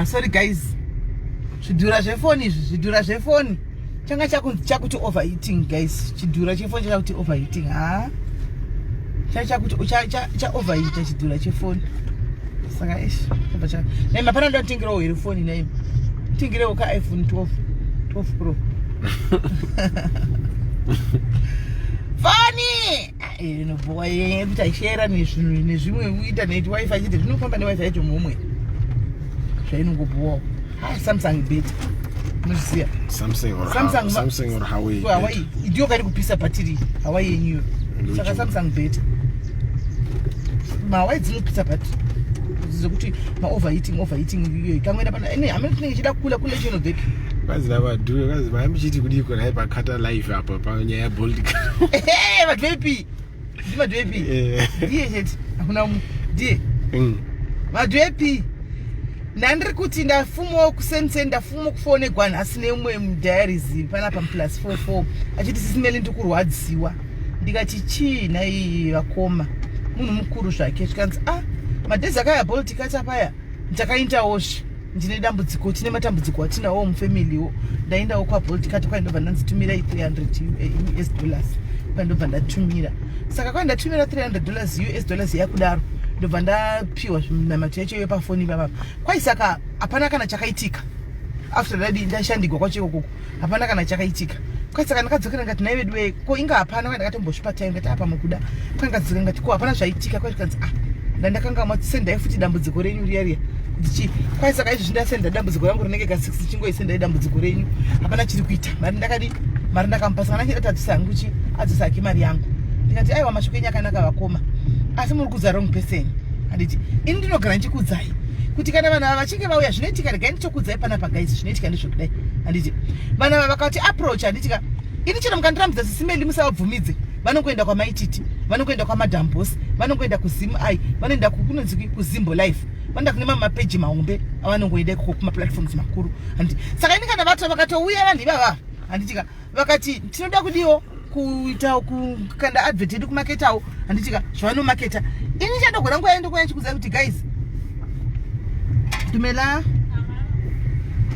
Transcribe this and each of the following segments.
Sorry guys. Chidura zvefoni. Changa chakuti overheating guys. Chidura chefoni chakuti overheating. Chakuti cha overheat chidura chefoni. Saka ish. Nema pana ndo tingiro iri phone name. Tingiro ka iPhone 12 Pro. Funny. No boy, mtashare nezvimwe internet wifi chete zvinofamba ne wifi yacho mumwe. Zvainongobuwa. Samsung bit. Muziya. Samsung or Huawei. Huawei. Idio kari kupisa battery. Huawei yenyu. Saka Samsung bit. Huawei dzinopisa battery. Zokuti ma overheating kamwenda pana ene amene chida kula chino bit. Kwazi lava do kwazi vayambichiti kudi iko na pakata live apa panyaya ya Bolt. Madwepi. Ndi madwepi. Ndiye chete. Akuna ndiye. Madwepi. Nandiri kuti ndafumo kusense ndafumo kufone gwana asine umwe mdiaries pana pa +44 achiti sisimeli ndikurwadziwa ndikati chi nai vakoma munhu mukuru zvake chikanzi madhezi akaya Bolt kacha paya ndakaita oshi ndine dambudziko tine matambudziko atinawo mufamily wo ndaendawo kwa Bolt kati kwaindobva ndanzitumira $300 kwaindobva ndatumira saka kwaindatumira $300 yakudaro ndobva ndapiwa zvimamato yacho yepafoni baba kwaisaka hapana kana chakaitika after that ndashandigwa kwacho ikoko hapana kana chakaitika kwaisaka ndakadzokera ngati naivedwe ko inga hapana kwandakatombosvipa time ngati apa mukuda kwangadzokera ngati ko hapana zvaitika kwaikanzi ndakanga matsendai futi dambudziko renyu riya ndichi kwaisaka izvi ndasenda dambudziko rangu rinenge ka 6 chingoisendai dambudziko renyu hapana chiri kuita mari ndakamupa saka nachida tadzisangu chi adzisaki mari yangu ndikati aiwa mashoko enyu akanaka vakoma asi muri kudza wrong person handiti ini ndinogara ndichikudzai kuti kana vanhu ava vachinge vauya zvinoitika regai ndichokudzai panapa guys zvinoitika ndizvokudai handiti vanhu ava vakati approach handitika ini chero mukandirambidza sisimeli musavabvumidze vanongoenda kwamaititi vanongoenda kwamadhambos vanongoenda kuzimu ai vanoenda kunonzi kuzimbo life vanoenda kune mamapeji mahombe avanongoenda ikoko kumaplatforms makuru handiti saka ini kana vato vakatouya vanhu ivava handitika vakati tinoda kudiwo kuita kukanda advert yedu kumaketawo handitika zvavanomaketa ini chandogora nguva yendokuya chikudzai kuti guys tumela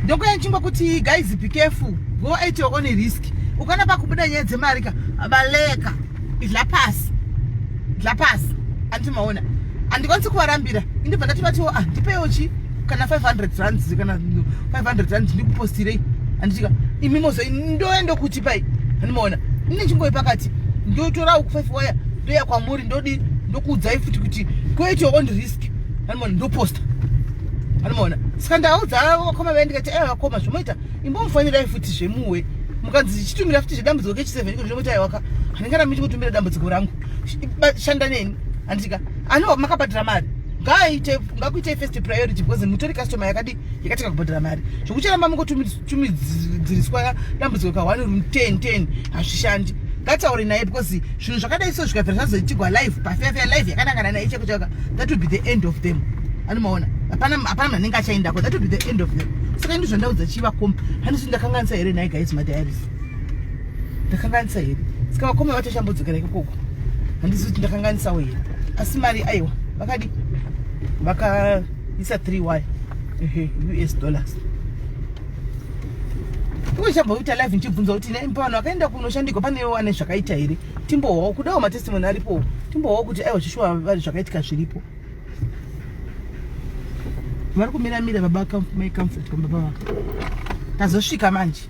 ndokuya nchingwa kuti guys be careful go at your own risk ukana pakubuda nyaya dzemari ka baleka idla pasi andimaona andikwanisi kuvarambira indibva ndativatiwo ndipewo chi kana 500 rands kana 500 rands ndikupostirei handitika imimozo ndoendo kuti pai handimaona ine chingoi pakati ndotora 5 wire ndoya kwamuri ndodi ndokudzai futi kuti go at your own risk handimaona ndoposta handimaona saka ndaudza vakoma vaye ndikati vakoma zvomoita imbomufanirai futi zvemuwe mukanzi chitumira futi zvedambudziko kechi7 kuti ndinomuti aiwaka handingana michikutumira dambudziko rangu shanda neni handitika ano makabhadhira mari ngakuitei first priority because mutori customer yakatika kubhadhira mari zvokuchiramba mungotumidziriswa dambudziko ka 1 room 10 hazvishandi ngataure naye because zvinhu zvakadai so zvikabvira zvazoitigwa live pafefe live yakanangana naye chekuchaka that will be the end of them anomaona hapana munhu anenge achaendako that will be the end of them saka ndizvo ndaudza chivakoma handizvo ndakanganisa here naye guys madiaries ndakanganisa here saka vakoma vatoshambodzokera ikokoko handizvo kuti ndakanganisawo here asi mari aiwa vakadi vakaisa 3 wire $US uichamboita live ndichibvunza kuti vanhu vakaenda kunoshandikwa panewo ane zvakaita here timbohwawo kudawo matestimony aripo timbohwawo kuti aiwa zvishuwa vari zvakaitika zviripo vari kumiramira baba my comfort kwambaba vako tazosvika manje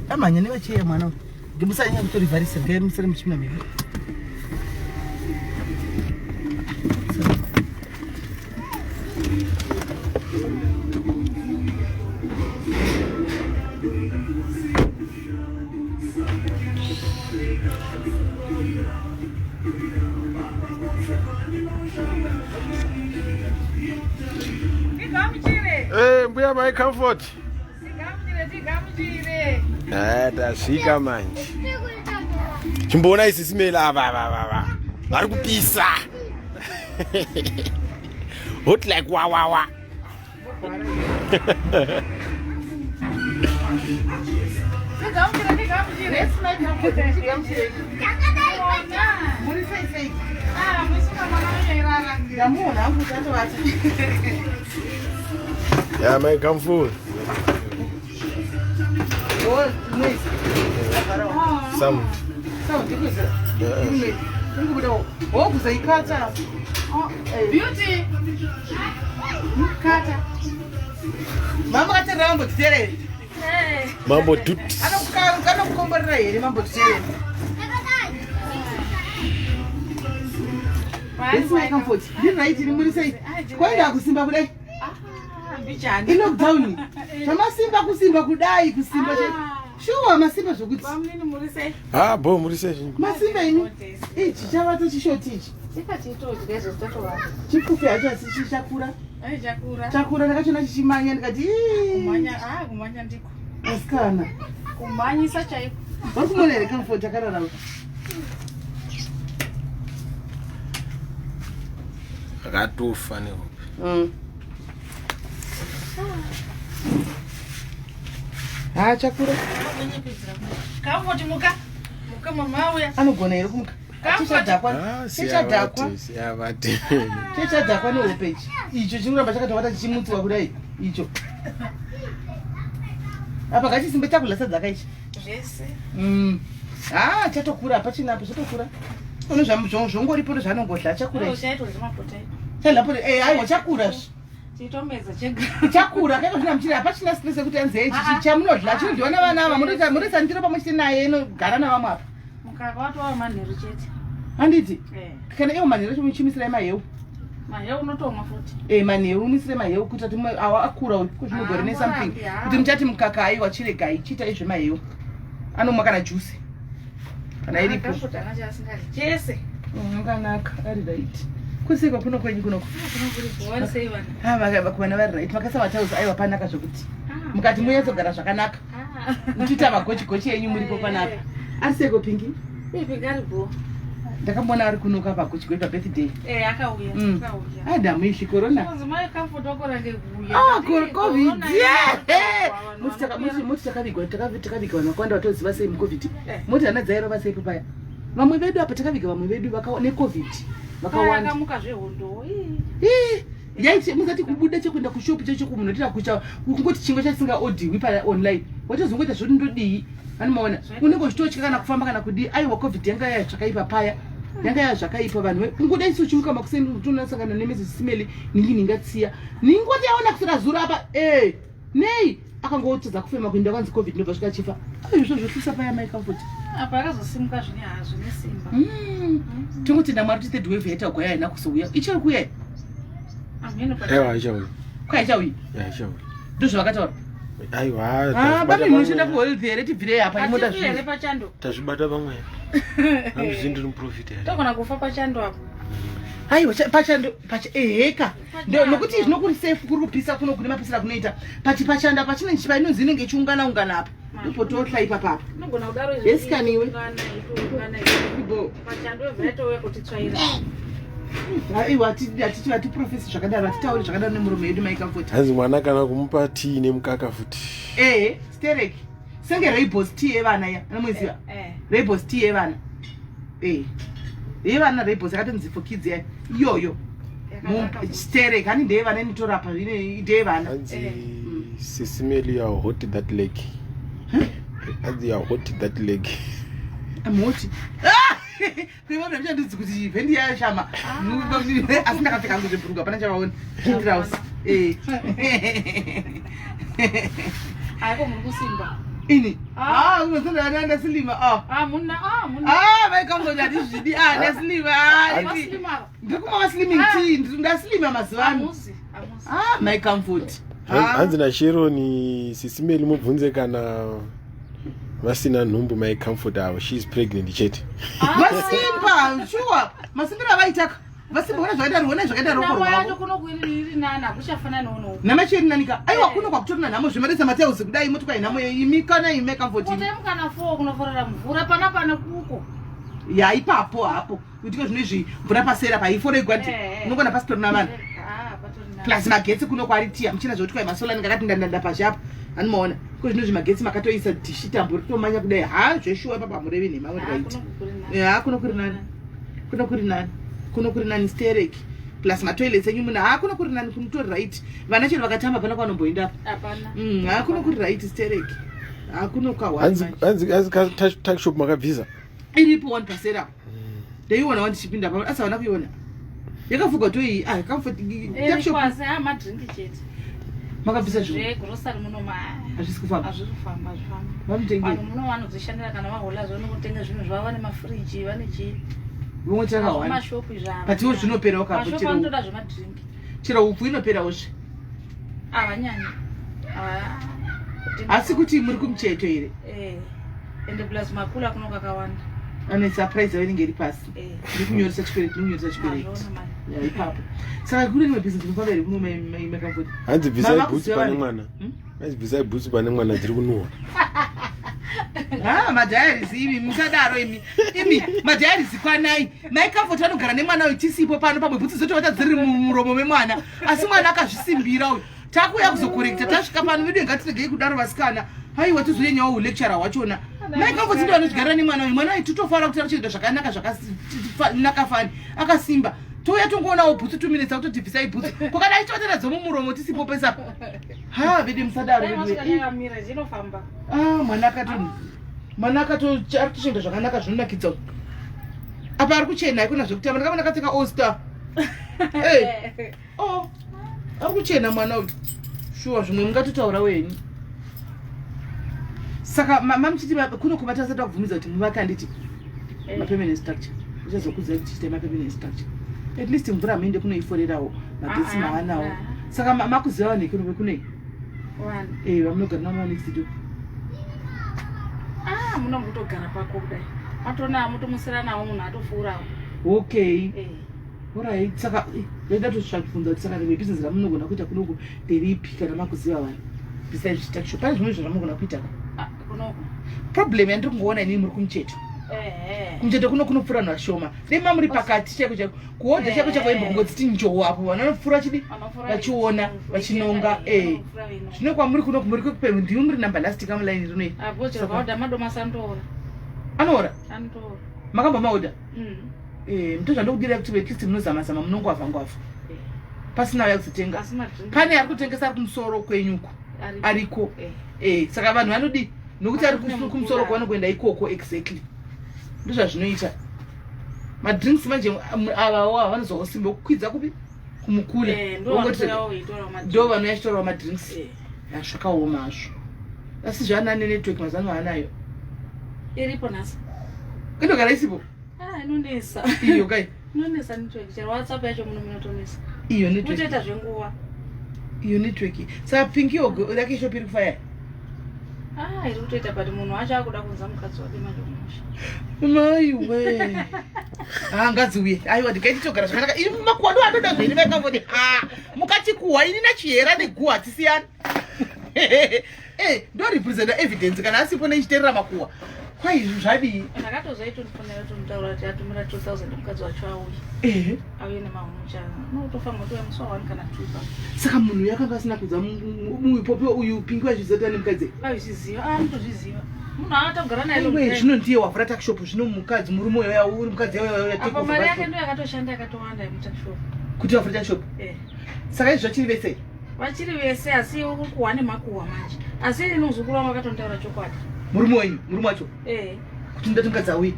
amhanya nevacheya mwana ndimusanyanya kutorivharisa ngaimusere muchimamira Mbuya my comfort. Tasvika manje. Chimboona isi simela ava. Vari kupisa. Hot like wa. Yeah, my comfort. Sound. Beauty. Kata. Mama kata rambo tere. Mambo tut. Kana kukomborera here mambo tere. This my comfort. This right in muri say. Kwenda kusimba kudai. Mbichani. Lockdown. Chama simba kusimba kudai kusimba. Shuwa masimba zvokuti. Bamnini muri say. Bo muri say. Masimba ini. Chichava tochishoti ichi. Chikachitodya zvotatowa. Chifupi hacho asichichakura. Chakura. Chakura ndakachona chichimanya ndikati kumanya ndiko. Asikana. Kumanyisa chaiko. Wakumona here comfort yakararama. Akatofa nehope. Chakura. Kamfoti muka mama uya. Anogona here kumuka. Chichadhakwa nehope ichi. Icho chinoramba chakatovata chichimutswa kudai. Icho. Apa kachisimbe takula sadza kaichi. Zvese. Chatokura apachina apo chatokura. Ono zvongoripo zvanongodla chakura ichi. Chaitodya mapotai. Chalapo aiwa chakura. Chitomedza chega. Chakura kaizvina muchiri apachina stress yekuti anze ichi chamunodla chinodyiwa navana ava murisa ndiro pamwe chete naye inogara navamwe apa. Mukaka watova manheru chete. Handiti? Kana iwo manheru chimuchimisirai maheu. Maheu unotomwa futi. Manheru umisire maheu kuti ati awa akura kuzvinogore something. Kuti muchati mukaka aiwa chiregai chiita izve maheu. Anomwa kana juice. Kana iripo. Akafutana chasingadyi chese. Yakanaka ari right. Kusika kuno kwenyu kunoko. Kuvana vari right. Makasa matauzi aiwa panaka zvokuti. Mukati muyatsogara zvakanaka. Muchiita magochi enyu muripo panaka. Ari seko Pingi? Pingi aripo. Ndakamona ari kunoka pagochi pa birthday. Akauya. Adamu ishi corona. Mai comfort wakora ngekuya. COVID. Muti takavigwa nakwanda watoziva sei muCovid. Muti hana dzairova sei paya. Vamwe vedu apa takaviga vamwe vedu neCovid. Vakawanda. Akamuka zvehondo. Yaiti muzati kubuda chekuenda kushopu chechokumunotira kucha kungoti chingwa chasingaodiwi pa online. Watozongoita zvoti ndodii. Anomaona unenge uchitotya kana kufamba kana kudii. Aiwa COVID yanga yazvakaipa paya. Yanga yazvakaipa vanhu. Kungoda isu chimuka makuseni tunasangana nemezi simeli ningatsiya. Ningoti yaona kusira zura apa. Nei akangotadza kufema kuenda kwanzi COVID ndobva zvikachifa. Izvo zvohlisa paya mai comfort. Apa akazosimuka zvine hazvo nesimba. Tongoti ndamwari kuti third wave yaita kuya ina kusouya. Ichiri kuya. Aiwa ichauya. Kwa ichauya. Ichauya. Ndozvo vakataura. Aiwa. Baba munoshanda kuhealth here tibvire apa imoda zviri. Atibvire pachando. Tazvibata pamwe. Amuzindi muprofita here. Togona kufa pachando apo. Aiwa pachando heka. Nokuti zvinokuri safe kuri kupisa kuno kune mapisira kunoita. Pachanda pachine chipa inonzi inenge chiungana apa. Ndipo tohlaipa papa. Unogona kudaro izvi. Yes kaniwe. Pachando vhetouya kuti tsvaira. Aiwa ati professor zvakadaro atitauri zvakadaro nemurume wedu mai comfort. Hanzi mwana kana kumupa tea nemukaka futi. Sterek. Senge Rainbow's tea evana ya. Anomuziva? Rainbow's tea evana. Evana Rainbow's akatonzi for kids ya. Iyoyo. Sterek hani ndevana nitorapa ine ndevana. Hanzi sisimeli ya hot that leg. Hanzi ya hot that leg. Amoti. Kwemona ndinodzi kuti vendi ya shama. Asina kapfeka ngozve bhuruga pana chavaona. Strauss. Aiko muri kusimba. Ini. Unozonda nanda silima. Muna. Vai kango ngati zvidi. Ndasilima. Ndasilima. Ndikuma slimming tea. Ndasilima mazivano. Amusi. My comfort. Hanzi na Sheroni sisimeli mubvunze kana vasina nhumbu my comfort avo. She is pregnant chete. Masimba, sure. Masimbira vaitaka. Vasimba ona zvakaita roko rwavo. Nawacho kuno kuiri nana kuchafana nono. Namacheri nanika. Aiwa kuno kwakutorina nhamo zvimarisa mateusi kudai motoka inhamo imikana ime comfort. Kuti mukana 4 kunoforera mvura pana kuko. Ya ipapo hapo. Kutiko zvinezvi mvura pasera paifore igwati. Unogona pasitorina vanhu. Patorina plus magetsi kuno kwaritia muchina zvokuti masola ndakati ndanda pashapo anomaona ko zvino zvimagetsi makatoisa dishi tambo ritomanya kudai zveshuwa papa mureve nemamwe right kuno kuri nani stereki plus matoilets enyu muna kuno kuri nani kunotori right vana chero vakatamba pana kwanomboenda kuno kuri right stereki kuno hanzi tuckshop makabvisa iripo 1% apo ndaiona wandichipinda pa asa wana kuiona yakavugwa to iyi tuckshop madrink chete makabvisa zviro grocery muno hazvisi kufamba vanhu muno vanodzishandira kana vahola zvino kutenga zvinhu zvavo vane mafriji vane chii vomwe takawanda mashopu zvavo patiwo zvinopera vanotoda zvemadrink chero upfu inoperawo zve avanyanyi asi kuti muri kumucheto here ende plus makula kuno kakawanda ane surprise yainenge iri pasi ndiri kunyoresa chipereti ipapo saka kune rimwe bhizinesi rinofamba iri kuno makamvoti hanzi bvisai bhutsi pane mwana hanzi bvisai bhutsi pane mwana dziri kunuhwa madhayaris imi musadaro imi madhayaris kwanai maikamvoti anogara nemwana uyu tisipo pano pamwe bhutsi zotovata dziri muromo memwana asi mwana akazvisimbira uyu takuya kuzokorekta tasvika pano vedu ngatiregei kudaro vasikana haiwa tizoyenyawo ulectura hwachona maikamvoti ndo anodyara nemwana uyu mwana uyu totofara kuti arikuchengeta zvakanaka zvakanakafani akasimba touya tongoonawo bhutsi 2 minutes akutoti bvisai bhutsi kokadai toteredza mumuromo tisipo pesapo vede musadaro mwana akatochengeta zvakanaka zvinonakidza apa ari kuchena ikona zvekutamba ndakavona akapfeka oster ari kuchena mwana uyu shuwa zvimwe mungatotaura wenyu saka mamuchiti kuno kuvata asati vakubvumidza kuti muvake handiti mapermanent structure uchazokudzai kuti chitai mapermanent structure at least mvura muende kunoiforerawo magetsi maanawo saka makuziva vanhu ekunobe kunei vamunogara namo next door munongotogara pako kudai matona mutomusira nawo munhu atopfuurawo okay alright saka ndaida tosvakubvunza kuti saka rimwe bhizinesi ramunogona kuita kunoko nderipi kana makuziva vanhu besides tuckshop pane zvimwe zvamunogona kuita problem yandiri kungoona inini muri kumucheto kumucheto kuno kunopfuura vanhu vashoma dema muri pakati chaiko chaiko kuhodha chaiko chaiko imbo kungodziti njowo apo vanhu vanopfuura chidi vachiona vachinonga zvino kwamuri kuno muri kwekupemu ndimi muri number last kamulaini rinoi anoora makamba maoda mtozva ndokudira kuti at munozama-zama munongwavha-ngwavha pasina uya kuzotenga pane ari kutengesa ari kumusoro kwenyuko ariko saka vanhu vanodi nokuti ari kumusoro kwavanokuenda ikoko exactly ndozvazvinoita madrinks manje avawo havanozosimba kukwidza kupi kumukule ndo vanhu yachitorawo madrinks zvakaoma hazvo asi zvaanane network mazano anayo iripo nhasi indogara isipo inonesa iyo kai inonesa network chero WhatsApp yacho muno munotonesa iyo network kutoita zvenguva iyo network saka pingi yogo yake shop iri kufaya iri kutoita but munhu wacho akuda kunza mukadzi wake manje mumusha maiwe ngadziuye aiwa ndikaititogara zvakanaka iri makwado anoda zviri vakamvoti mukati kuhwa ini nachihera neguha tisiyani ndo representa evidence kana asipo neichiterera makuhwa kwaizvi zvadii ndakatozoitondifanira tomutaura kuti atumira 2000 mukadzi wacho auye auye nemahunucha notofanira kutoya musi wa1 kana 2 saka munhu yakanga asina kudza muipopi uyu pingi wazvizota nemukadzi vaizviziva mutozviziva munhu aatogara naye zvino ndiye wavhura tuckshop zvino mukadzi murume uri mukadzi apa mari yake ndo yakatoshanda yakatowanda yemutuckshop kuti wavhura tuckshop saka izvi zvachiri vese vachiri vese asi kuhwa nemakuhwa manje asi inozukura makatontaura chokwadi murume wenyu murume wacho kuti ndati mukadzi auye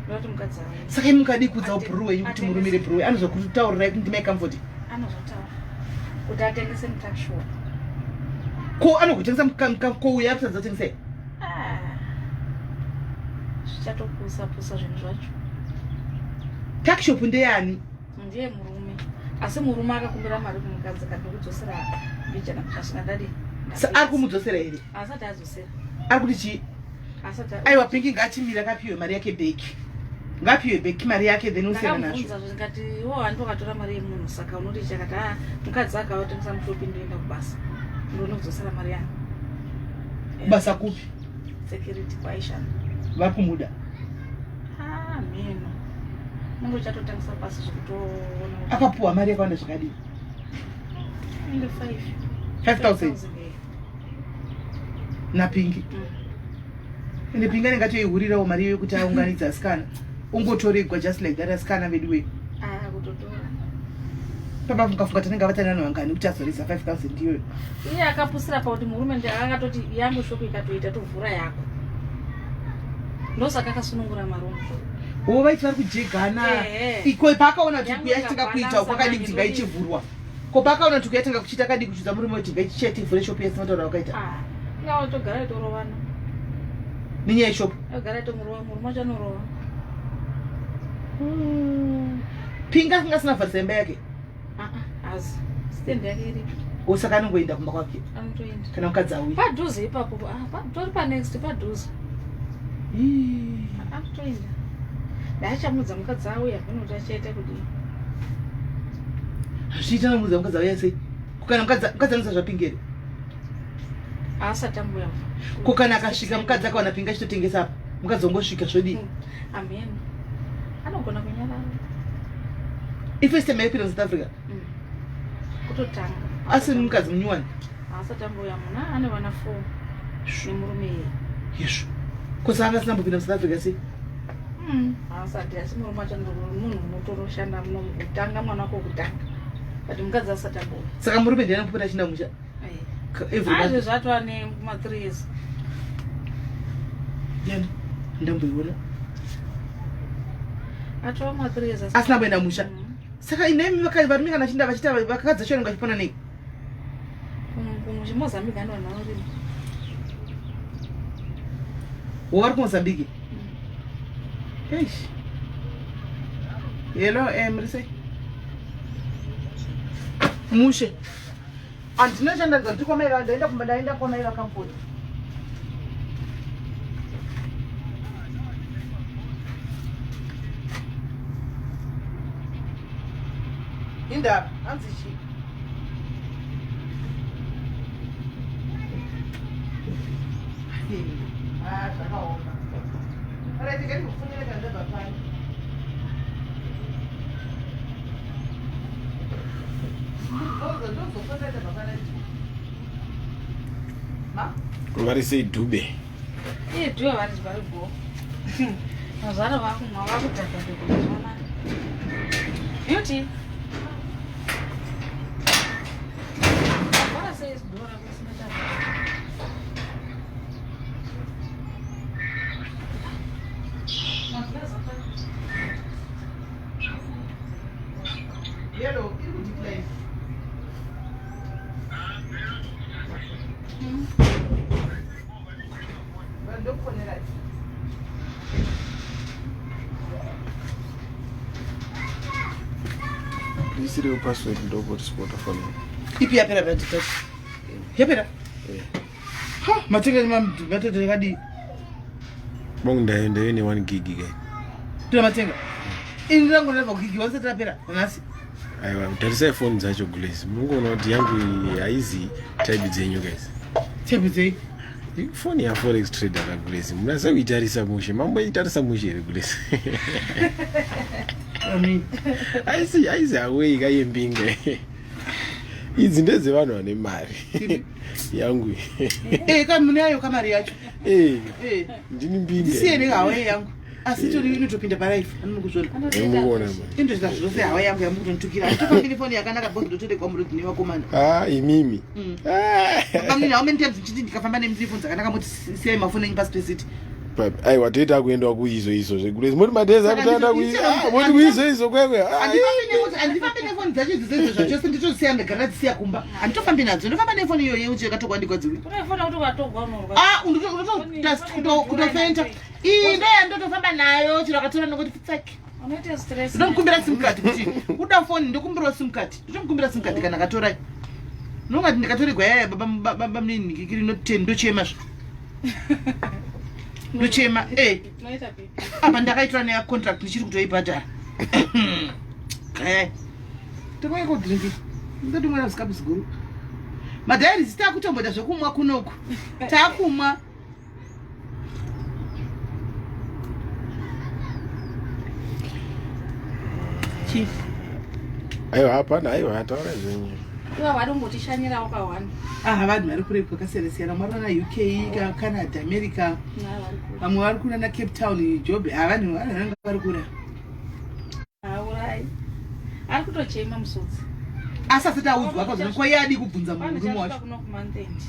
saka imi mukadi kudzawo bhuru wenyu kuti murumire bhuru wenyu anozokutaurirai kuti ndimai kamfoti anozotaura kuti atengese mutuckshop ko anogotengesa kouya kutadza kutengesai zvichatopusa zvinhu zvacho tuckshop ndeyani ndiye murume asi murume akakumbira mari kumukadzi kandikudzosera mbijana kutashina dadi ari kumudzosera here asati adzosera ari kuti chii aiwa pingi ngachimira ngapiwe mari yake beki ngapiwe beki mari yake then usera nazvo ngati wo handokatora mari yemunhu saka unoti chakati mukadzi akaotengesa mushopi ndoenda kubasa ndone kudzosera mari yangu kubasa kupi security kwaishanda vari kumuda mhino nonge uchatotangisa pasi zvekutoona akapuwa mari yakawanda zvakadii ende 5,000 napingi ende pinga ndingatoihurirawo mari yokuti aunganidza asikana ungotoregwa just like that asikana vedu we kutotora papa mukafunga tanenge vatanano vangani kuti azorisa 5,000 iyoyo iye akapusira pauti murume akatoti yangu shoko ikatoita tovhura yako ndosaka akasunungura marume wo vaiti vari kujegana iko paakaona kuti kuyaitinga kuita kwakadi kuti ngaichivhurwa ko paakaona kuti kuyaitinga kuchiita kadi kuchudza murume kuti ngaichichetivhure shopu yese mataura wakaita ngawo togara itorovana nenyaya yeshopu agara itomurova murume achanorova pinga singasina vharizemba yake asi stendi yake iripo osaka anongoenda kumba kwake anotoenda kana mukadzi auya padhuze ipapo tori panext padhuze anotoenda ndaachamudza mukadzi auya kunoti achaita kudii zviita nomudza mukadzi auya sei kukana mukadzi anosa zvapingere asati ambuya kukana akasvika mukadzi akawana pinga achitotengesa apa mukadzi ongosvika zvodii amen anogona kunyarara ifirst time yaipinda South Africa kutotanga asi mukadzi munyuwani asati ambuya muna ane vana 4 nemurume iye yesvo kosa anga asina mbopinda South Africa sei asati asi murume wacho munhu unotoroshanda muno kutanga mwana wako kutanga but mukadzi asati ambuya saka murume ndiana kupota achinda musha azvo zvatova nema3 years yani ndamboiona atova ma3 years asina kuenda musha saka inemi varume kana chinda vachita vakakadza chonenga achipona nei kumozambique andonhaurima wavari kumozambique eish hello muri sei mushe andinochandadza ndiri kwamaiva ndaenda kumba ndaenda kwamaiva kamfoni indaba hanzi chii zvakaoma aratika ndikufunire kandabva pani vari sei Dube iye Dube vari go mazvaro vakumwa vakudhaka ndokuzvona beauty what says Dora kusina yellow decline ndokufonera isiriwo password ndokoti spotafone ipi yapera vatitati yapera ha matenga matete kadi bongo ndaende ne 1 gig kai tuna matenga indirango neva gig wasati yapera nasi aiwa mutarisai foni dzacho Grace mungoona kuti yangu haizi type dzenyu guys type dzei foni ya forex trader ka Grace munasa kuitarisa mushe mamboitarisa mushe ere Grace aizi away kayembinge idzi ndedze vanhu vane mari yangu kamune ayo kamari yacho ndini mbinge ndisiyene hawe yangu asi tori inotopinda paraife anokuzvona emuona into zvita zvose hawa yangu yamukutontukira atopambiri foni yakanaka bhozi ndotode kwamuri kune vakomana imimi pamini how many times ndichiti ndikafamba nemifoni dzakanaka moti siyai mafoni enyu pasi pesiti aiwa toita kuendawa kuizvo zveGrace moti madhezi akutaenda moti kuizvo kwekwe handifambe nefoni dzacho idzizoizvo zvachose nditosiya ndagara dzisiya kumba handitofambi nadzo ndofamba nefoni iyoyo yeuchi yakatokwa dziwi kutofenta iyi ndoyandotofamba nayo chiro akatora nokuti fitsaki ndomukumbira simukati kuti uda foni ndokumbirawo simukati ndotomukumbira simukati kana akatorai nongati ndikatoregwa yaya baba mninhikikiri ndochemazvo ndochema apa ndakaitora neyacontract ndichiri kutoibhadhara tokoya kodrinki ndotomwera zikabusi guru madhairisi taakutomboda zvokumwa kunoku taakumwa aiwa hapana aiwa ataura zvenyu iva vari kungotishanyirawo kawana vanhu vari kure kwakasiyana-siyana mwari vana UK Canada America vamwe vari kunana Cape Town Job vanhu vananga vari kura aurai ari kutochema musodzi asi asati audzwa akazona kwayadi kubvunza murume wacho kuno kumanthendi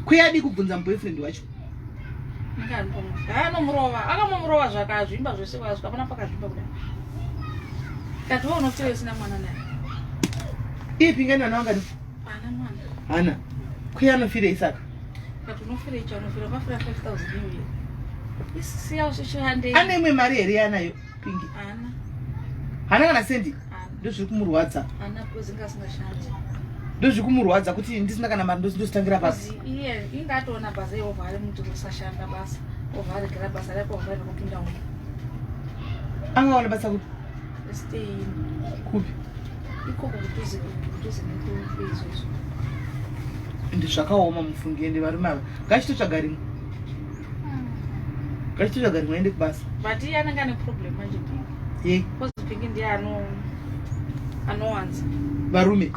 kwayadi kubvunza boyfriend wacho anomurova akamomurova zvakazvimba zvese kwazvika pana pakazvimba kudai kati we unofira usina mwana naye ipi ngani vana vangani ana mwana hana kwi anofira isaka kati unofira icho anofira mafira 5,000 iuye isisiyawo zvichihandei ane imwe mari here yanayo Pingi ana hana kana sendi ndozviri kumurwadza ana kuzingasingashandi ndozviri kumurwadza kuti ndisina kana mari ndositangira pasi iye ingatoona basa iovhare muti kusashanda basa ovharegera basa rako ovhare kupinda uno angaona basa kuti steini kupi ikoko kutuzi nekuizvozvo ende zvakaoma mufungi ende varume ava ngachitotsvaga rimwe ngachitotsvaga rimwe aende kubasa but iye anenge ane problem manje ye kozi Pingi ndiye anowanza varume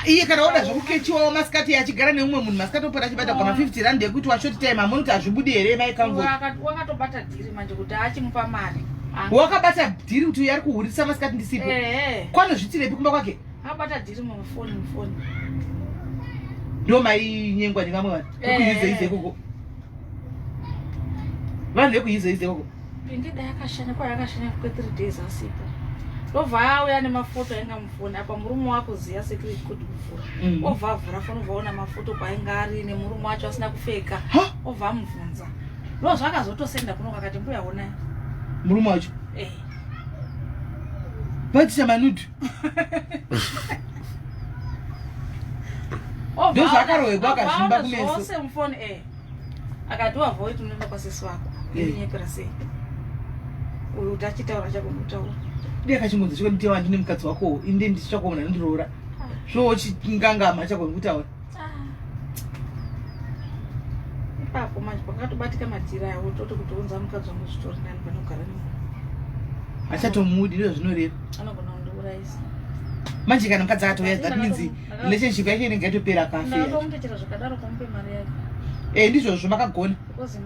iye kana oda zvokukechiwawo masikati achigara neumwe munhu masikati opota achibata kwa ma50 yekuti washoti time amoni kuti hazvibudi here maikamvoti wakatobata dhiri manje kuti achimupa mari wakabata dhiri kuti uyo ari kuhurisa masikati ndisipo kwanozvitirepi kumba kwake akabata dhiri mufoni ndo mainyengwa nevamwe vanhu vekuizoize ikoko vanhu vekuizoize ikoko Pingi dai akashanya kwa yakashanya kwe 3 days asipo ndobva auya nemafoto ainga mufoni apa murume wako ziya secret code mufoni obva avhura foni obvaona mafoto kwainga ari nemurume wacho asina kupfeka obva amubvunza ndo zvakazotosenda kuno kakati mbuya onai murume wacho batisa manudu ndo zvakarohekwa akazvimba kumeso zvose mufoni akati wavhoiti unoenda kwasisi wako inyepera sei uyu utachitaura chako mutaura ndiye kachimudzi chiko ndite vantu nemukadzi wako inde ndichakuona ndirora zvowo chingangama chako nekutaura ipapo manje pakatobatika madhira yawo toto kutounza mukadzi wangu zvitori nani panogara nemunhu achatomudi ndizvo zvinoreva anogona kundiurayisa manje kana mukadzi akatouya that means relationship yake inenge yatopera akafera ndatomutochera zvakadaro kumupe mari yake ndizvozvo makagona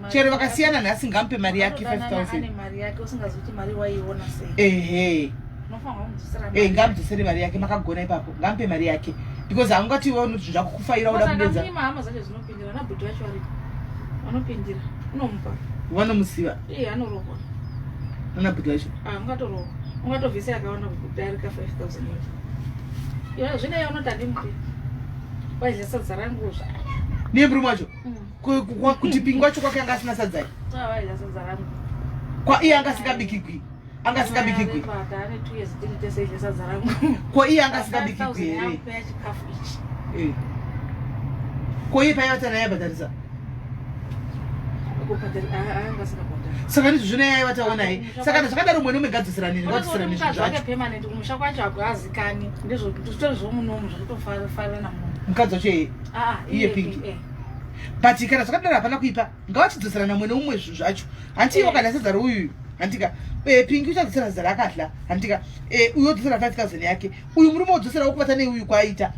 chero vakasiyana nhasi ngamupe mari yake 5,000 ane mari yake usingazi kuti mari waiona sei unofanirwa kumudzosera ngamudzosere mari yake makagona ipapo ngamupe mari yake because haungati unoti zvakukufaira uda kubenza hama zacho dzinopindira nabhudhi wacho aripo vanopindira unomupa vanomusiva anorogwa nanabhudhi wacho ungatorogwa ungatovhisa yakaona kudarika 5,000 iwe zvine unoti handimupe waidya sadza ranguzva niye murume wacho kuti Pingi wacho kwake anga asina sadzai waidya sadza rangu kwa iye angasingabikigwi angasingabikigwi ane 2 years ndiri sadza rangu kwa iye angasingabikigwi here chikafu ichi kwa iye paiva tana yabhadharisa saka ndizvo zvino yaiva taonai saka zvakadaro mwene umegadzisira nini wadzisira nezvinhu zvacho permanent kumusha kwacho hakuazikani ndizvo zvitori zvomunomu zvekutofarira namunhu mukadzi wacho iye Pingi but kana zvakadaro hapana kuipa ngavachidzosera namwene umwe zvinhu zvacho handiiwo kana sedzaro uyu handika Pingi uchadzosera zera akahla handika uyu odzosera 5,000 yake uyu murume odzoserawo kuvata neuyu kwaaita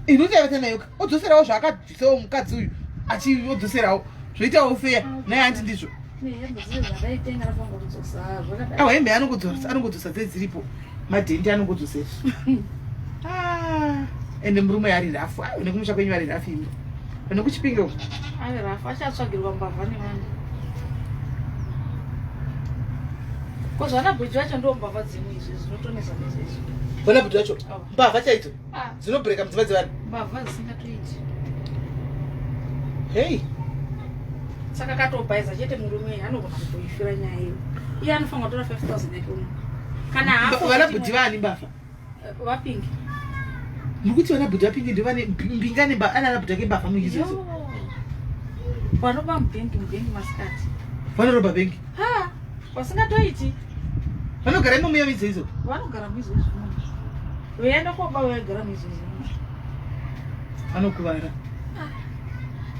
inoti aivata nayo odzoserawo zvaakabvisawo mukadzi uyu achiodzoserawo zvoitawo feya naye handi ndizvo hembe anongodzosa dzedziripo madhendi anongodzosera ende murume ari rafu nekumusha kwenyu ari rafu imwe nekuchipinga ari rafu achatsvagirwa mbavha nevanhu kozvana bhudhi wacho ndo mbavha dzimwe izvi zvinotonesa nezvezvi vana bhudhi wacho mbavha chaidzo dzinobhureka mudzimba dzevanhu mbavha dzisingatoiti hei saka katobhaiza chete murume anogona kutoifira nyaya iyo iye anofanira kutora 5,000 yake uno kana hapo vana bhudhi vaani mbavha vaPingi nekuti vana bhudhi vaPingi ndo vane mbingane anana bhudhi ake mbavha muizvozvo vanoba mubengi masikati vanoroba bengi vasingatoiti vanogara imomuya mizoizo vanogara mizoizo veienda koba vaigara mizoizo vanokuvara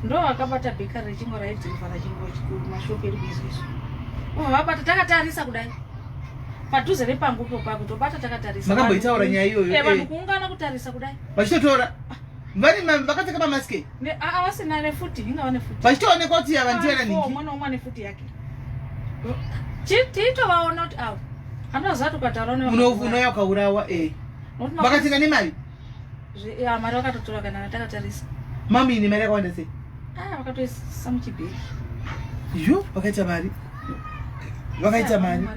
ndo vakabata bheka rechingwa raidhirivha rachingwa chikuru mashopi eri mizoizo vabata takatarisa kudai padhuze nepangupo pako tobata takatarisa. Makamboitaura nyaya iyoyo. Vanhu kuungana kutarisa kudai. Vachitotora. Vari vakapfeka mamaski. Avasina nefuti, ingava nefuti. Vachitoonekwa kuti havandiana niki. Mwana umwe nefuti yake. Tiitovaona kuti avo. Handinoziva tukataura unoya ukaurawa vakatenga nemari. Mari vakatotora kana natakatarisa. Mami ine mari yakawanda sei? Vakatoisa muchibhegi. Yo, vakaita mari. Vakaita mari.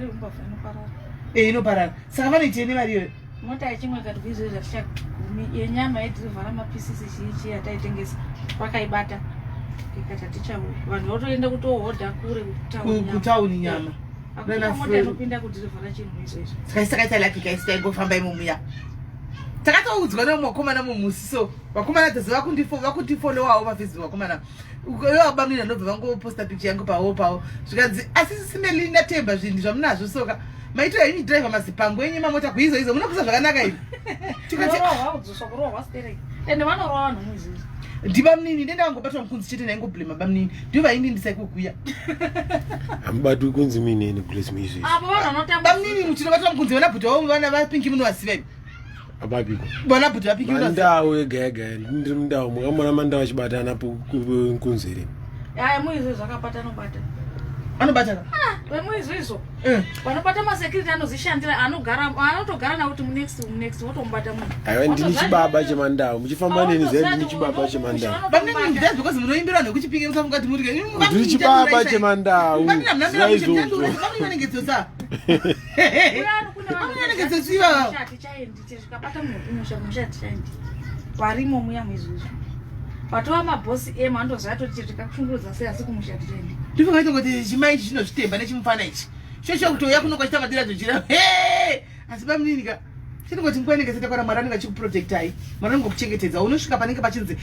Inoparara. Saka vanoitei nemari iyoyo? Mota yechimwe katikuizvozvo zvachagumi yenyama yedirivhara mapisisi zhinji yataitengesa vakaibata ikati hatichauya. Vanhu votoenda kutohodha kure kutauni nyama. Hakuna mota inopinda kudirivhara chinhu izvozvo. Saka isakaita lapika isi taingofamba imomuya. Takatoudzwa nemukomana mumusi so vakomana dzazi vakundifolowawo pafacebook vakomana. Ivo vabamira ndobva vangoposta picture yangu pawo zvikanzi asi simeli ndatemba zvinhu zvamunazvo soka maitira ini driver mazipango enyu mamota kuizo izo munokusa zvakanaka ini. Tikati waudzoswa kurohwa stereki. Ende vanorohwa vanhu muizvozvo. Ndibamnini ndenda wangobatwa mukunzi chete naingoblema bamnini. Ndiyo vaini ndisaikukuya. Ambatu kunzi mineni kule smizvi. Abo vanhu vanotamba. Bamnini muchinobatwa mukunzi vana bhuta wangu vana vapingi munovasiva ivi. Ababiko. Bona bhuta vapingi munovasiva. Mandau ega ndiri mundau mukamona mandau achibatana kunzeri. Aya muizvozvo zvakapata nobata. Anobatana? Wemuizvozvo. Vanobata masekiriti anozvishandira anotogara nakuti next votomubata munhu. Aiwa ndini chibaba chemandau muchifamba neni zeni ndini chibaba chemandau. Bamnini ndazvo because munoimbira nekuchipinga musafungati muri ke. Ndiri chibaba chemandau. Zvaizvozvo. Vanenge dzosa. Vanenge dzosiva. Tikabata munhu kumusha tichaendi. Varimo muya muizvozvo. Patova mabhosi andoziva toti tikakushungurudza sei asi kumusha tichaendi. Ndifunga kuti chimai ichi chinozvitemba nechimufana ichi. Shosho kutoya kunokwachita madira dzochira. Asi bamnini ka. Chinongoti mukwanenge setakwana Mwari anenge achikuprotectai. Mwari anenge kuchengetedza. Unosvika panenge pachinzi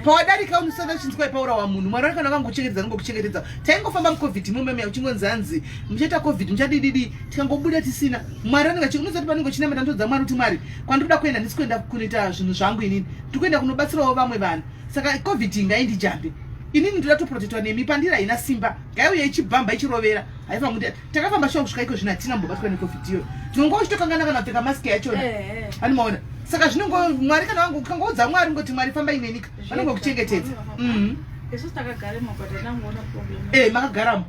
pawadarika unosanga chinzwa paurawa munhu. Mwari akana kangokuchengetedza ngokuchengetedza. Taingofamba mucovid mumeme uchingonzi hanzi muchaita covid muchadididi tikangobuda tisina. Mwari anenge achikunoza panenge china matandodza Mwari kuti Mwari kwandinoda kuenda ndisikuenda kunoita zvinhu zvangu inini. Ndikuenda kunobatsirawo vamwe vanhu. Saka covid ngaindijambe. Inini ndoda toprotectwa nemi pandira ina simba. Ngaiuye ichibhamba ichirovera. Haifa mundi takafamba shoko kusvika iko zvina hatina mbobatwa necovid iyo. Tinongo uchitokangana kana kupfeka mask yachona. Hani maona. Saka zvinongo Mwari kana wangu kangoudza Mwari ngoti Mwari famba inenika. Vanongokuchengetedza. Yesu takagaremo but nangoona problem. Makagaramo.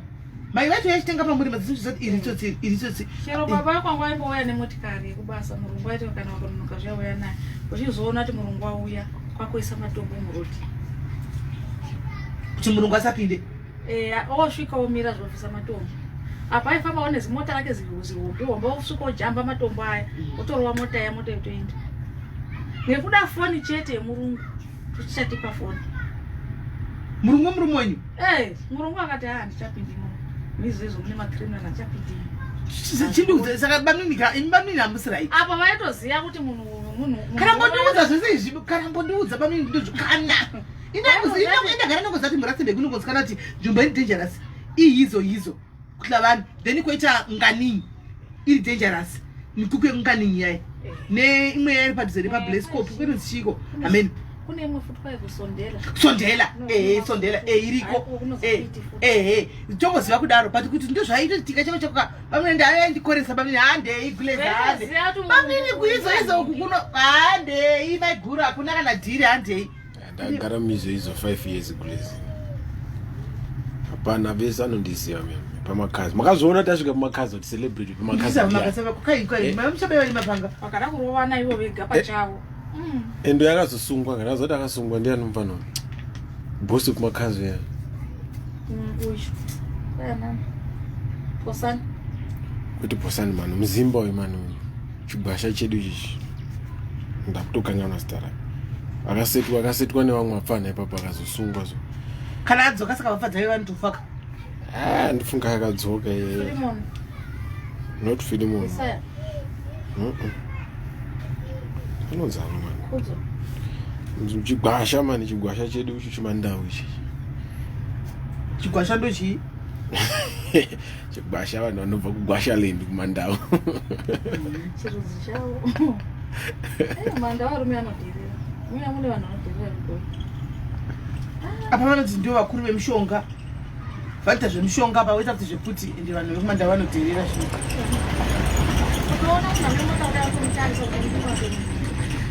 Mai vacho yachitenga pamuri madziso zvisati iri tsotsi. Chero baba kwangu aimbouya nemotikari yekubasa murungu aiti kana wakononoka zvauya naye. Uchizoona kuti murungu auya kwakuisa matombo muroti. Kuti murungu asapinde. Osvika omira zvobvisa matombo. Apa aifamba nezimota rake zihombe osvika ojamba matombo aya otorowa mota yotoenda. Nekuda foni chete yemurungu tichatipa foni. Murungu wenyu? Murungu akati ndichapindimo. Mizvezvo mune makriminal achapindimo. Chinduze saka bamnini hamusirai. Apa vaitoziva kuti munhu kana mbondiudza zvese izvi kana mbondiudza bamnini ndozvikana. Ina gara nongozati murasembe kunongozi kana kuti nzvimbo iri dangerous. Iyizo kutla vanhu then koita ngani iri dangerous. Nikupe ngani yayi. Ne imwe yari padhuze nepablescope kwinonzi chiko. Amen. Kune imwe futi kwaikusondela. Sondela iriko. Tongoziva kudaro but kuti ndozvaitika chako chako bamwe ndaendikoresa bamwe handei gleza hande. Bamwe kuizo uku kuno handei maigura kuna kana dhiri handei. Ndagara mizo 5 years kulezi. Hapana vese anondiziva mimi pamakazi. Makazoona tasvika pamakazi kuti celebrity pamakazi. Makazi kukai mamushabe mapanga. Vakada kurovana ivo vega pachavo. Endo yakazosungwa kana zoti akasungwa ndiani mufano. Bosi kumakazi ya. Uyu. Nani? Posani. Kuti posani manu mzimba we manu. Chibasha chedu ichi. Ndakutokangana stara. Akasetwa nevamwe apfana ipapo akazosungwa zo. Kana adzoka saka vafadza vanhu tofaka. Ndifunga akadzoka Filimon. Not Filimon. Isaya. Anozana mani. Kudzo. Chigwasha mani chigwasha chedu ichi chimandau ichi. Chigwasha ndochi? Chigwasha vanhu vanobva kugwasha lendi kumandau. Chiruzi chavo. Mandau varume anodirira. Mune vanhu vanodirira rudo. Apa vanonzi ndio vakuru vemishonga. vaita zvemushonga apa voita kuti zvekuti ende vanhu vekumanda vanoteerera zvino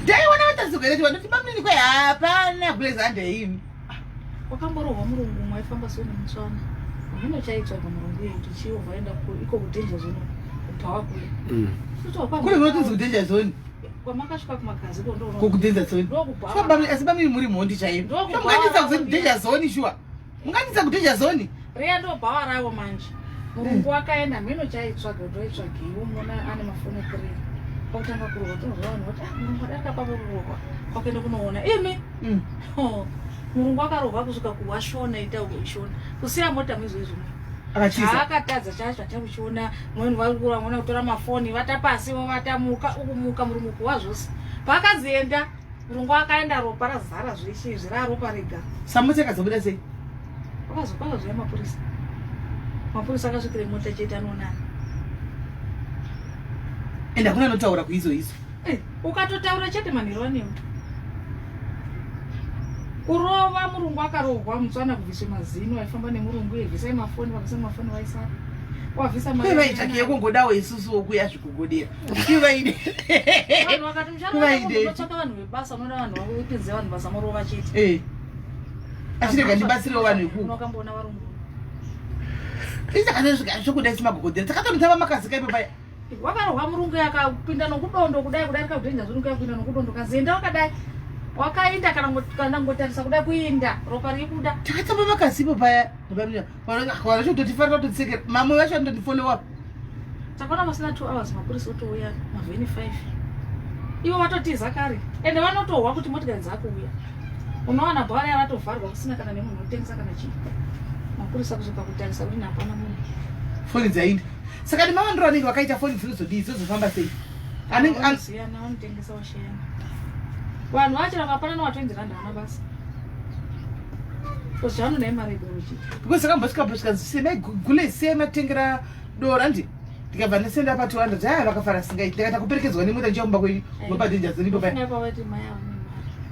ndaiona vatazogoreti vanoti mamini kwai hapana kulezanda imi wakamborohwa murungu mwaifamba sio nemutswana hamuna chaitsvaga murungu yedu chiovha enda iko kudenja zone kubhawa kule kunotinzi kudenja zone kwamakasvika kumagazi kokudenja zone asi mamini muri mhondi chaivo munganisa kudenja zone shuwa munganisa kudenja zone riya ndo bhawa ravo manje murungu wakaenda mhino chaitsvaga ndoitsvageiwo mona ane mafoni 3 kwakutanga kurohwa tinozva vanhu vati murungu adarika pakurohwa kwakaenda kunoona imi murungu akarohwa kusvika kuwashona itaishona kusiya mota mizvoizvo akatadza chacho atakuchiona mweni varikura mona kutora mafoni vata pasi vatamuka ukumuka murungu kuwa zvose paakazienda murungu akaenda ropa razara zveshe zvira ropa rega samuti akadzobuda sei vakazokwazoya mapurisa akasvikire mota chete anoonana ende hakuna notaura kuizvo ukatotaura chete manhero anewo kurova murungu akarohwa mutswana kubviswe mazino aifamba nemurungu yebvisai mafoni vabvisa mafoni vaisara wabvisa vaitsvakiye kungodawo isusu wokuya zvikugodera ivaide vanhu vakati muchanotsvaka vanhu vebasa unoda vanhu vapinzira vanhu basa morova chete achirega ndibatsirewo vanhu veku wakamboona varungu isakazosvika zvokuda isi magogodera takatonotava makazika ipopaya wakarohwa murungu yakapinda nokudondo kudai kudarika kudenja zurungu yakapinda nokudondo kazienda wakadai wakainda kana ngotarisa kuda kuinda ropa rikuda takatamba makazipo paya vanachototifarira kutotsekera mamwe vacho anototifollowa takaona masina 2 hours mapurisa otouya mavheni 5 ivo vatotiza kare ende vanotohwa kuti motikari dzakuuya unowana bhara yavatovharwa kusina kana nemunhu unotengesa kana chii mapurisa kusvika kutarisa kuti hapana munhu foni dzainda saka nemavandiro vanenge vakaita foni dzinozodii dzozofamba sei anoziyana vanotengesa washeyana vanhu vachira kapana nowa20 rand hana basa kozi vanonai mari idorochi because akambosvika semai gule sematengera dora ndi ndikabva ndasenda pa200 haya vakafara singaiti ndakata kuperekedzwa nemota ndichakumba kwenyu nopadenjazonipo paya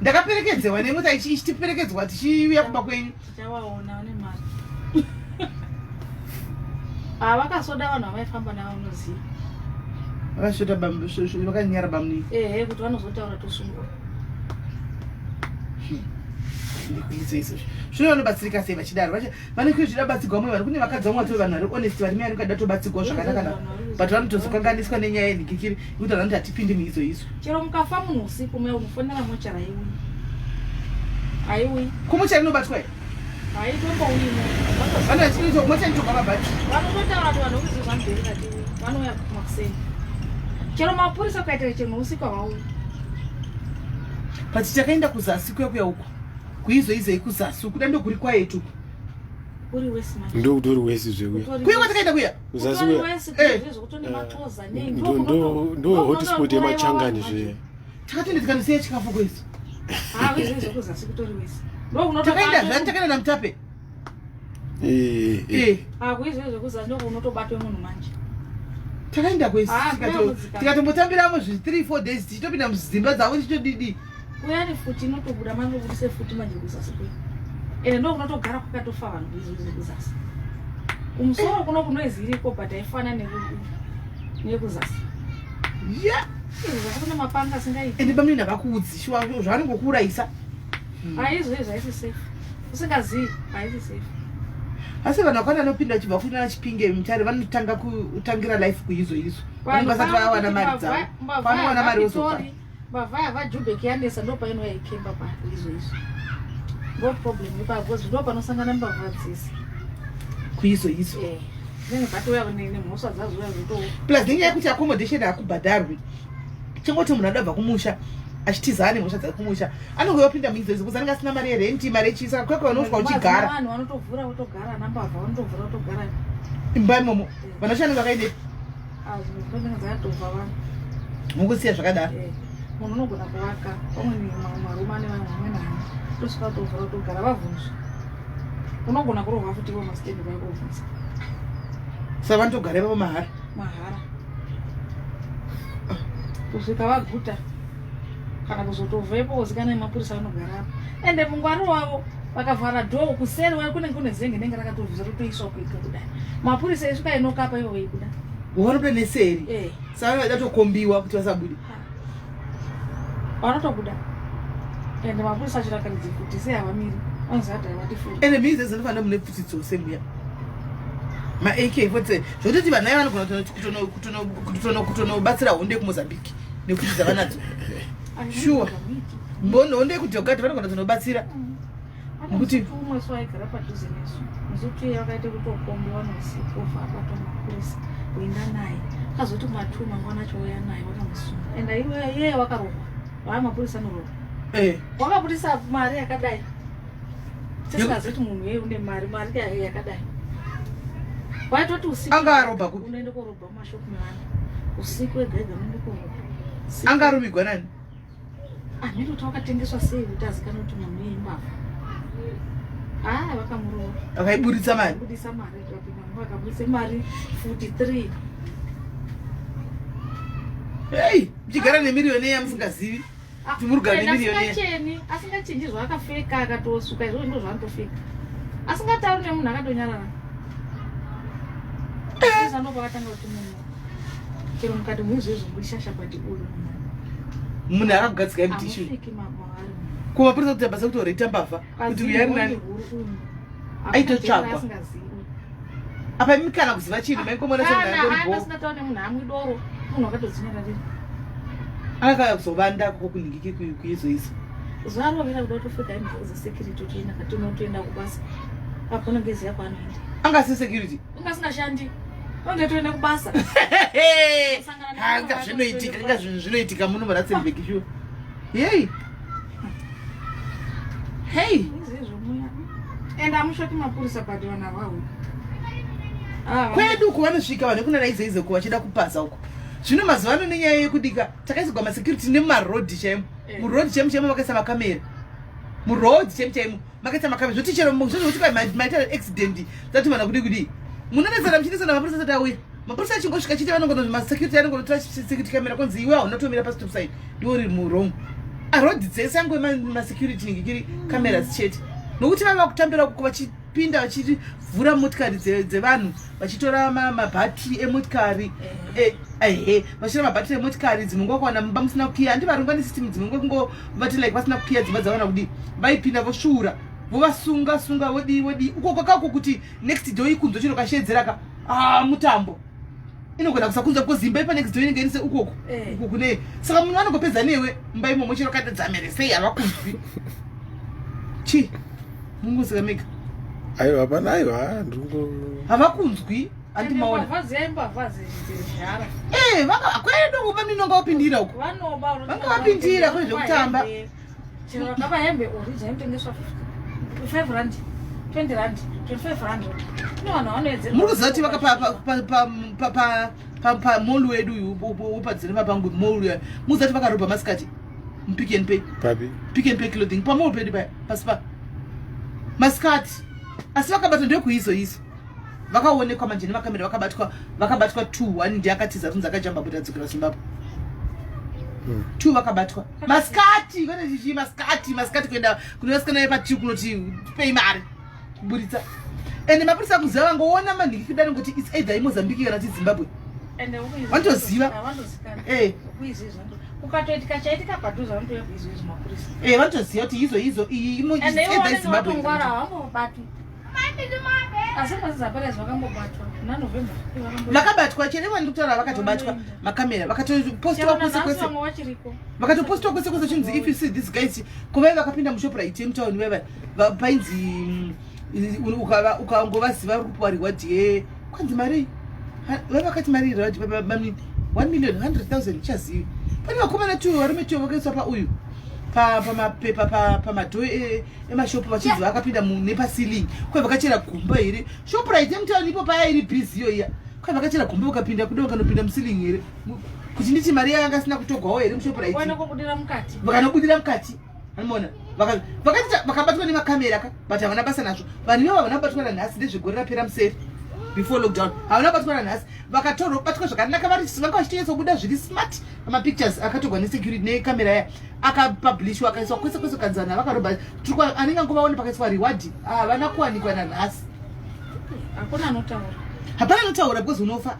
ndakaperekedzwa nemota ichitiperekedzwa tichiuya kumba kwenyu tichawaona vane mari vakasoda vanhu havaifamba navo unoziva vakashota vakanyara bamuni kuti vanozotaura tosungwa ndikuidzo izvozvo zvino vanobatsirika sei vachidaro vanenge zvida batsirwa mwe vari kune vakadzi vamwe vatove vanhu vari honest vari mai vanenge vada tobatsirwawo zvakanaka navo but vanotozokanganiswa nenyaya yenhikikiri nekuti vanoti hatipindi muizvo izvo chero mukafa munhu usiku mai unofonera mochari aiuyi kumuchari inobatwa haitombouyimo vanhu vachinoita mocha nitoka mabhati vanototaura kuti vanhu vekuziva vanobereka tiuyi vanouya kumakuseni chero mapurisa kukaitira chenhu usiku havauyi but takaenda kuzasi kwekuya uko kuizoizei kuzasi kuda ndokuri kwayetu uri wesi manje ndokutori wesi zvekuya kuya kwatakaenda kuya kuzasi ndo hotspot yemachangani zve takatende tikanosiya chikafu kwezi kuzasi kutori wesi takaenda zvani takaenda namutape kuizvizvo kuzasi ndokunotobatwe munhu manje takaenda kwezi tikatombotambiramo 3-4 days tichitopinda mudzimba dzavo tichitodidi uyani futi inotobuda manobudise futi manje kuzasi kwe ende ndokunotogara kwakatofa vanhu kuizvizvo kuzasi kumusoro kuno kunoizi iriko but haifana nekuzasi zvakuna mapanga asingaiti ende bamini ndakakuudziswa zvavanongokuurayisa haizvo zvaisi safe usingazivi haisi safe asi vanhu vakanda nopinda vachibva kuina chipinge mutare vanotanga kutangira life kuizvo izvo vanenge vasati vawana mari dzavo vanowana mari ozopa mbavhaya vajubeki yanesa ndo paino yaikemba paizvo izvo ndo problem ipapo ndo panosangana mbavha dzisi kuizvo izvo zvinenge patoya nemhosva dzazoya zoto plus nenyaya yekuti accommodation hakubhadharwi chingoti munhu adabva kumusha achitizana nemhosva dzekumusha anenge yopinda muizvo izvo kuzi anenge asina mari yerenti mari yechisa kwekwe unosvika uchigara vanhu vanotovhura votogara nambavha vanotovhura votogara imba imomo vanoshanenge vakaine zvinenge dzakatobva vanhu mukusiya zvakadaro munhu unogona kuvaka pamwe marume ane vamweni hama tosvika tovhura togara vavhunzwa unogona kurohwa futi ivo masitendi vaikovhunza sa vanotogara ipapo mahara kusvika vaguta kana kuzotobvepo kuzikana nemapurisa vanogara apo ende mungwari wavo vakavhara dhoo kuseri kunenge kune zenge nenge rakatovhisa rotoiswa kuitwa kudai mapurisa esvika inokapa ivo veikuda vanope neseri saka vaida tokombiwa kuti vasabudi vanotobuda ende mapurisa achirakaridzi kuti sei havamiri vanozadai vatifuri ende mhii dzese ndinofanira mune pfuti dzose muya ma-AK47 zvototi vanai vanogona kutonobatsira honde kumozambique nekuti dzavanadzo sure honde kudhokati vanogona kutonobatsira nekuti umwe so aigara padhuze nesu muzotuye vakaite kutokombiwa nousiku obva abatwa mapurisa kuenda naye akazoti matu mangwana acho uya naye vakamusunga enda iyeye vakarohwa vaa mapurisa anorova wakabudisa mari yakadai tisingazoti munhu yeye une mari yakadai waitoti usiku anga arobha kupi unoende korobha mumashopu mevana usiku ega ega unoende korobha anga arumigwa nani anototi wakatengeswa sei kuti azikana kuti munhu yeye imbavha vakamurova vakaiburitsa mari budisa mari vakabudisa mari 43 hei muchigara nemiriyoni yamusingazivi kuti murigara nemiriyoni asingachinji zvaakapfeka akatosuka izvozvo ndo zvaanotopfeka asingatauri nemunhu akatonyarara anopakatanga kuti munhu chero mukati muizvozvo muishashabati uyu munhu akagadzika mutishu kumapurisa kuti abasa kutoreita mbavha kuti uyari nani aitotsvagwa apa mikana kuziva chinhu maikomona semunhuaasingatauri nemunhu amwe doro munhu akatodzinyararira akakauya kuzovanda koko kunhingiki kuizoizo zuva rovera kuda kutopfeka hembe dzesecurity toenda katinotoenda kubasa apo nongeziya kwaanoenda anga si security ungasingashandi onge toenda kubasa zvinoitika zvinhu zvinoitika muno maratsenbek shuwa yei hei izizvo muya ende amushoti mapurisa pati vana vahwe kwedu kuvanosvika vanhu kuna naizaizo kuvachida kupasa uko zvino mazuva ano nenyaya yekudika takaisirwa masecurity nemumarodhi chaimo murodhi chaimo chaimo vakaisa makamera murodhi chaimo chaimo makaisa makamera zvoti chero zvokuti maita accident dzatumana kudi kudi munonetsana muchinesana mapurisa asati auya mapurisa achingosvika chiti vanongono masecurity anongonotora security camera konzi iwe haunatomira pastop side iwo riri murong arodhi dzese angwe masecurity ningikiri cameras chete nokuti vava kutambira kuko vachipinda vachivhura motikari dzevanhu vachitora mabhatiri emotikari vachitora mabhatiri emotikari dzimwe ngokwana mumba musina kukiya handi varongwa nesystem dzimwe ngovati like vasina kukiya dzimba dzavana kudi vaipinda vosvuura vovasunga vodi uko kakako kuti next door ikunzo chino kashedzeraka mutambo inogona kusakunza ko zimba ipa next door inenge inise ukoko kune saka munhu anongopedza newe mumba imomo chino kadadzamere sei havakunzwi chi mungozikamika aiwa hapana aiwa ndingo havakunzwi andimaona kwedu kupa minonga wapindira uko vanga wapindira kune zvekutamba chero vakava hembe orija inotengeswa 5 rand 20 rand 25 rand ino vanhu vanoedzera muri kuziva kuti pamolu wedu uyu upadzine papangu molu ya muzati vakarobha masikati mupick and pay pick and pay clothing pamolu pedu paya pasi pa masikati asi vakabata ndekuizoizo vakaonekwa manje nemakamera vakabatwa 2 1 ndiye akatiza kunzi akajamba kuti adzokera zimbabwe 2 vakabatwa masikati kwenechichi masikati kuenda kunovasikana yepatiu kunoti pei mari kuburitsa ende mapurisa akuziva vangoona manhiki kudani kuti its either imozambique kana kuti zimbabwe vanotoziva ukatoitika chaitika padhuza vanotoya kuizvizvo mapurisa vanotoziva kuti izo either zimbabwe asi pasizaparazi vakambobatwa nanovemba vakabatwa chero vandikutaura vakatobatwa makamera vakatopostwa kwese kwese chinzi if you see this guys kuvai vakapinda mushopurite yemutauni vaiva painzi ukangovaziva uri kupuwa reward kwanzi mari vavakati mari reward 1,100,000 uchazivi pane vakomana 2 varume 2 vakaiswa pauyu pamapepa pamadho emashopu vachinzi vakapinda nepasiling kwai vakachera gumba here shopurite yemutauni ipo paya iri bhizi iyo iya kwai vakachera gumba ukapinda kuda vakanopinda musiling here kuti nditi mari yanga asina kutogwawo here mushopurite vakanobudira mukati anoona vakabatwa nemakamera ka but havana basa nazvo vanhu ivo havana kubatwa nanhasi ndezvegore rapera museri before lockdown havana batwa nhasi vakatorwa batwa zvakanaka vari vanga vachitoisa kubuda zviri smart amapictures akatorwa nesecurity nekamera ya akapublishwa akaiswa kwese kwese kanzana vakaroba turikwa anenge angovaona pakaiswa reward havana kuwanikwa nanhasi hakuna anotaura hapana anotaura because unofa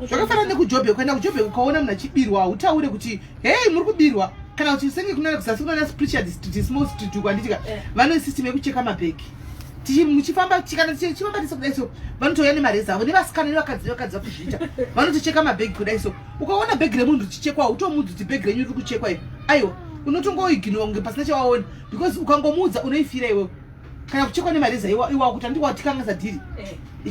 zvakafanana nekujobhe ukaenda kujobhe ukaona munhu achibirwa hautaure kuti hei muri kubirwa kana kuti senge kunana kuzasi kunana spiritual small street ukwanditika vane system yekucheka mabhegi muchifamba kana tichifamba kudai so vanotouya nemareza avo nevasikana nevakadzi vakuzviita vanotocheka mabhegi kudai so ukaona bhegi remunhu richichekwa hautomudzi kuti bhegi renyu riri kuchekwa iyo aiwa unotongoignora kunge pasina chawaona because ukangomuudza unoifira iwewe kana kuchekwa nemareza iwa kuti andikwatikangasa dhiri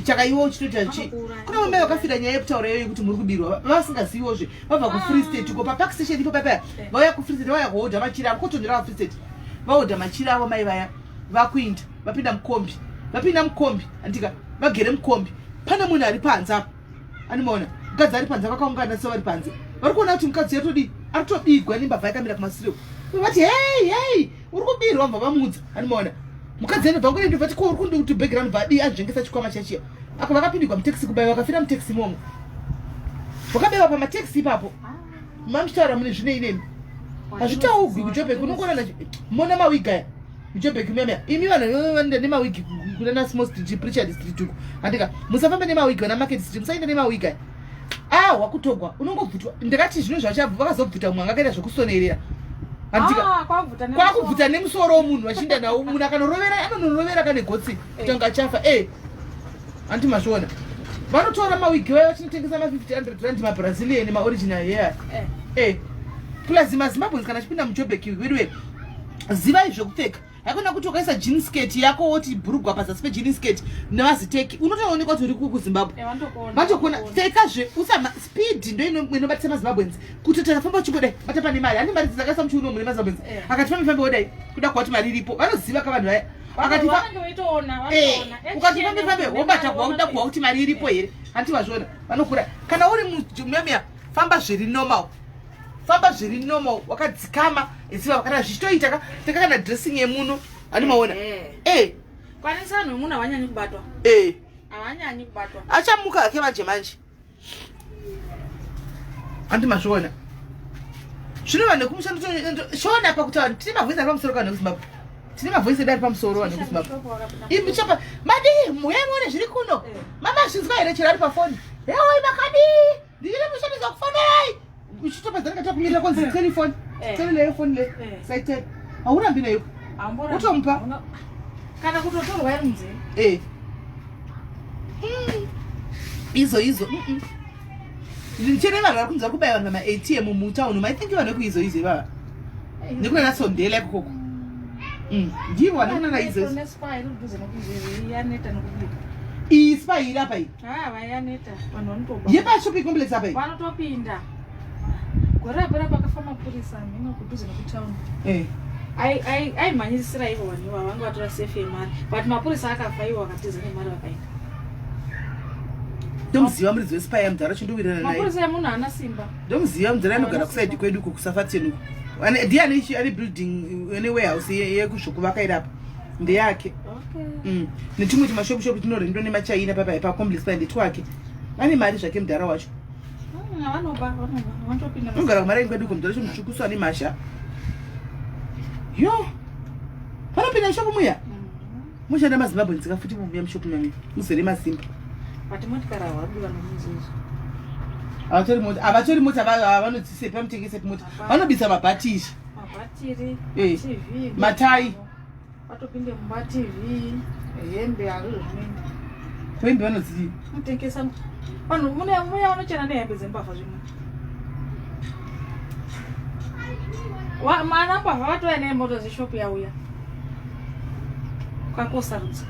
chakaiwa uchitoita chi kuna vamai vakafira nyaya yekutaura iyoyo kuti muri kubirwa vasingaziviwozve vabva kufree state uko papark station ipo papaya vauya kufree state vauya kuhodha machira avo kotondera vafree state vahodha machira avo mai vaya vakuinda vapinda mukombi andika vagere mukombi pane munhu ari panze apo animaona mukadzi ari panze vakaungana sevari panze vari kuona kuti mukadzi yatodi aritobigwa nembavha yakamira kumasiro vati hei uri kubirwa mbva vamudza animaona mukadzi anobva ngoenda vati ko uri kundi kuti background badi azvengesa chikwama chachiya ako vakapindigwa mutaxi kubayiwa vakafira mutaxi momo vakabewa pamateksi ipapo mamuchitaura mune zvine inemi hazvitaugwi kujobheki unongona mona mawigi aya kujobheki memea imi vanhu vanoenda nemawigi kunana small street preacher district uko andika musafamba nemawigi vana market street musaenda nemawigi aya wakutogwa unongobvutwa ndakati zvino zvachabva vakazobvuta mumwe angakaita zvekusonerera kwakubvuta nemusoro womunhu vachienda nawo munhu akanorovera anonorovera kane gotsi kutanga chafa handi mazviona vanotora mawigi vayo vachinotengesa ma50 rand mabrazilian maoriginal hair plus mazimbabwens kana achipinda mujobheki weduwe zivai zvekupfeka haikona kuti ukaisa jean skirt yako woti bhurugwa pazasi pejini skirt nemaziteki unotoonekwa kuti uri kuzimbabwe vatokuona pfekazve usama speed ndo inobatisa mazimbabwens kuti takafamba uchibodai bata pane mari ane mari dzakaisa muchiuno mune mazimbabwens akati famifambe wodai kuda kwati mari iripo vanoziva ka vanhu vaya ukati famifambe wobata kuda kuwa kuti mari iripo here handi vazviona vanokura kana uri mumemia famba zviri normal wakadzikama iziva kana zvichitoita teka kana dressing yemuno ani maona kwanisa vanhu vemunhu havanyanyi kubatwa havanyanyi kubatwa achamuka ake manje manje handi mazviona zvino vanhu vekumushando shona pakutaura tine mavhoisi ari pamusoro kana kuzimbabwe tine mavhoisi edu ari pamusoro vanhu vekuzimbabwe imuchapa madi muyamuone zviri kuno mama zvinzwa here chero ari pafoni ewoi makadi ndiri mushandisa kufonerai uchitopadzana katakumirira konzi telefoni teleleyo foni le saitel haurambi nayo utomupa kana kutotorwa iri munzee izo ndichene vanhu vari kunzwa kubaya vanhu vama-atm mutauni maithinki vanhu vekuizo ivava nekunana sondela ikokoko ndivo vanokunana izo ispa iri apa iyi yepashopping complex apa iyi vanotopinda gorabera pakafa mapurisa mino kudhuze nekutauni aimhanyisira ivo vanhu ivo vanga vatora sefe yemari but mapurisa akafa ivo vakatiza nemari vakaenda ndomuziva muridzi wespa yamudhara chindowirana naye mapurisa emunhu haana simba ndomuziva mudhara anogara kusaidi kwedu uko kusafateni uko ndiani ane building ane warehouse yekuzvokuvaka irapa ndeyake netumwe tumashopishopi tunorindwa nemachaina papaya pacomplex pa ndetwake ane mari zvake mudhara wacho unogara kumari aini kwedu uko mudhara chomutsvukuso ane mhasha yo vanopinda mushopu muya mushanda mazimbabwe nzika futi mubuya mushopu mami muzere mazimba havatori mota vanodzisepa mutengesepi mota vanobisa mabhatiri matai vatopinde mumba tv hembe arizvimene hembe vanodzii mutengesa vanhu muya vanochena nehembe dzembavha zvimwe mana mbavha vatoya nemoto zeshopu yauya kwakosarudza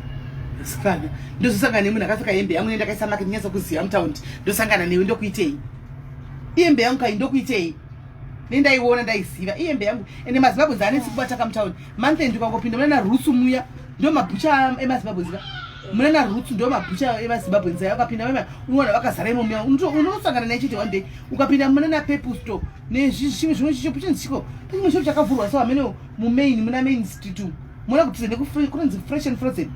sikana ndozosangana nemunhu akapfeka hembe yangu nendakaisa market nyasa kuziva mutaundi ndosangana newe ndokuitei ihembe yangu kai ndokuitei nendaiona ndaiziva ihembe yangu ende mazimbabwe zanetsi kubataka mutaundi monthend ukangopinda munana rutsu muya ndo mabhucha emazimbabwe zika munana rutsu ndo mabhucha emazimbabwe nzaya ukapinda mema unoona vakazara imomuya unosangana naye chete one day ukapinda munana peple store nezvimwe chishopu chinziko pachimwe shopu chakavhurwa so hamene mumain muna main street muna kuti kunonzi fresh and frozen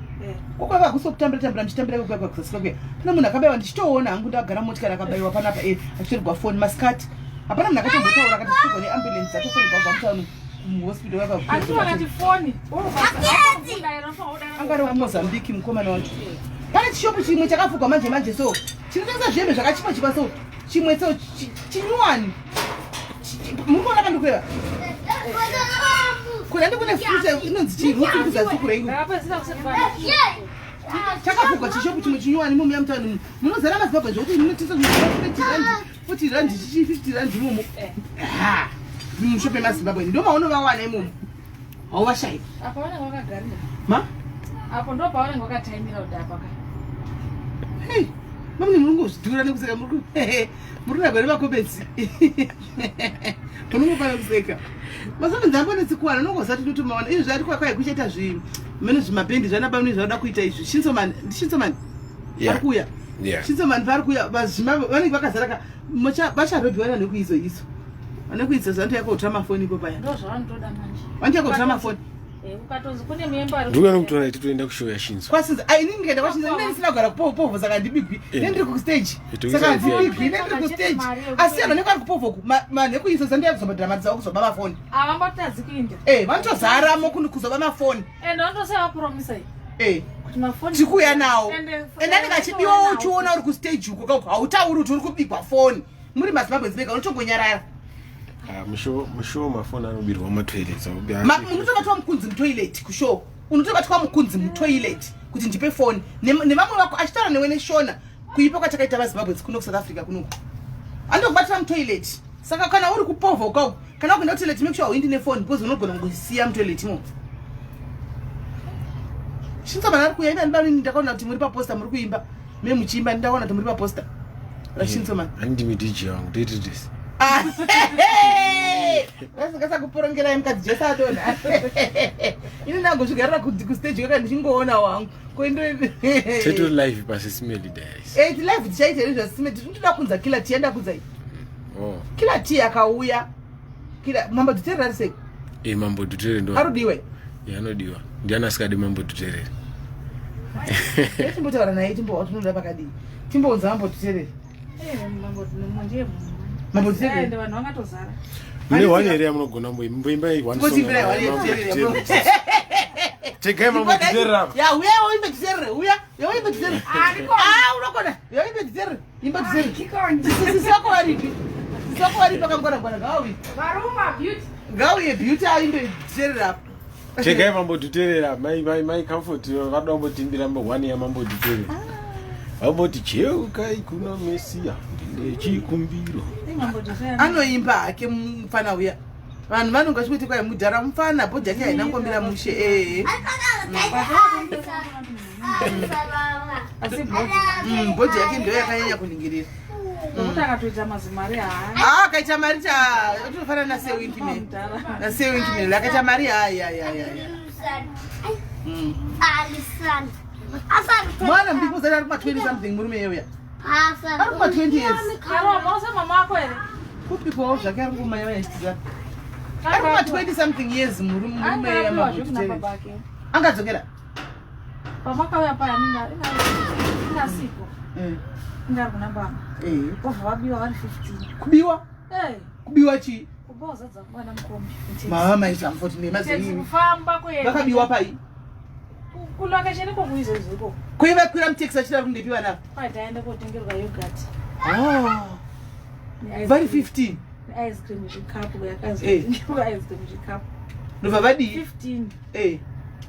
Kwakava kusokutambira mchitambira kwakwa kusasika. Kuna munhu akabayiwa ndichitoona hangu ndagara motikari akabayiwa panapa achitorwa phone maskati. Hapana munhu akatombotaura akati tirwa neambulance atofonirwa kubva mutano muhospital yakakura. Ati wakati phone. Angari waMozambique mukomana wacho. Pane chishopu chimwe chakafugwa manje so chinotengesa zvembe zvakachipa so chimwe so chinyuwani. Mukuona kandikweva. Kuna ndikune fruit inonzi chiruku kuzasukura iko. Chakafugwa chishopu chimwe chinyuwani mumiya mutano. Munozara maZimbabwe zvokuti munotisa kuti randi 50 rand imomo. Mushopu maZimbabwe ndo maunova wana imomo. Hauvashayi. Apa vanenge vakagarira. Ma? Apo ndo pavanenge vakataimira kudhapa kai. Hey, mamwe murungozvidhura nekuseka murikudagwa nemakometsi. Munongopaya kuseka. Masamunzi ambonetsikwana nongozati totomaona izvi zvati kwakwai kuchaita zvimene zvimabhendi zvanabamuni zvanoda kuita izvi. Shinsoman arikuya. Shinsoman parikuya vanenge vakazara vacharobhiwana nekuizo izo. Vanekuizo zvanto yakotora mafoni ipo paya. Ndo zvavanotoda manje. Vanchakotora mafoni. Ukatonzi kune memba ari. Ndikuona kutora iti toenda kushow Shinzo. Kwasinza inini ngenda kwashinza ndine ndisina kugara kupovo saka ndibigwi. Ndiri ku stage. Saka ndibigwi ndiri ku stage. Asi ano nekari kupovo ku manheku izo zandiya kuzobhadhara mari dzawo kuzoba mafoni. Avambotadzi kuinda. Vanotozaramo kuzoba mafoni. Ndonotoseva promisa iyi. Kuti mafoni tikuya nawo. Ende ndikachibiwa uchiona uri ku stage uko hautauri kuti uri kubigwa foni. Muri maZimbabwe zibeka unotongonyarara. Mushow mafoni anobirwa mumatoilet. Unotobatwa mukunzi mutoilet kushow. Unotobatwa mukunzi mutoilet kuti ndipe foni. Nevamwe vako achitaura newe neshona kuipa kwatakaita vaZimbabwe kuno ku South Africa kuno. Andokubatwa mutoilet. Saka kana uri kupovha ukako kana kuenda kutoilet make sure uindi nefoni because unogona kungosiya mutoilet imo. Shinza bana ari kuenda ndani ndakaona kuti muri pa poster muri kuimba. Me muchimba ndakaona kuti muri pa poster. Rashinzo man. Andimi DJ wangu did this. Vasingasa kuporongera mukadzi Jesa adona. Ini ndangozvigarira ku stage yaka ndichingoona wangu. Koendo Teto live pa Sismeli days. Live tichaita izvo Sismeli tinoda kunza kila tienda kunza. Kila tia akauya. Kila Mambo Dutere sei. Mambo Dutere ndo. Arudiwe. Anodiwa. Ndiana sikadi Mambo Dutere. Timbotaura naye timbo tunoda pakadi. Timbonza Mambo Dutere. Mambo Dutere ende vanhu vangatozara. Mune one area munogona mboimba i one song. Chega Mambo Dutere. Ya uya uimba Dutere. Uya uimba Dutere. Unokona. Ya uimba Dutere. Imba Dutere. Sisako waripi. Sisako waripi akangora gawi. Varuma beauty. Gawi beauty aimbe Dutere rap. Chega Mambo Dutere. My comfort vadombo timbira mbo one ya Mambo Dutere. Aboti cheuka ikuna Mesia ndine chikumbiro. Anoimba hake mufana uya. Vanhu vanonga chikuti kwa mudhara mufana bhodhi yake haina ngombira mushe bhodhi yake ndio yakanyanya kuningirira. Akatoita mazimari haa. Akaita mari otofana na Sewinkimeli. Na Sewinkimeli akaita mari Mwana mbiko zari ari kuma 20 something murume yeuya. Ari kuma 20 years. Karo mose mama ako ere. Kupiko zvake ari kumanya vachitiza. Ari kuma 20 something years murume ya Mambo. Angadzokera. Pamakauya paya ina sipo. Ngari kuna baba. Bova vabiwa vari 15. Kubiwa? Kubiwa chi? Kuboza dza mwana mukombi. Mama isa 14 mazini. Kufamba kwenda. Vakabiwa pai. Kulaka chene kokuizo iziko. Kuiva kwira mutaxi achida kundipiwa napo. Taenda kotengerwa yogurt. Vari 15. Ice cream chikapu yakazi. Ice cream chikapu. Ndova vadi 15.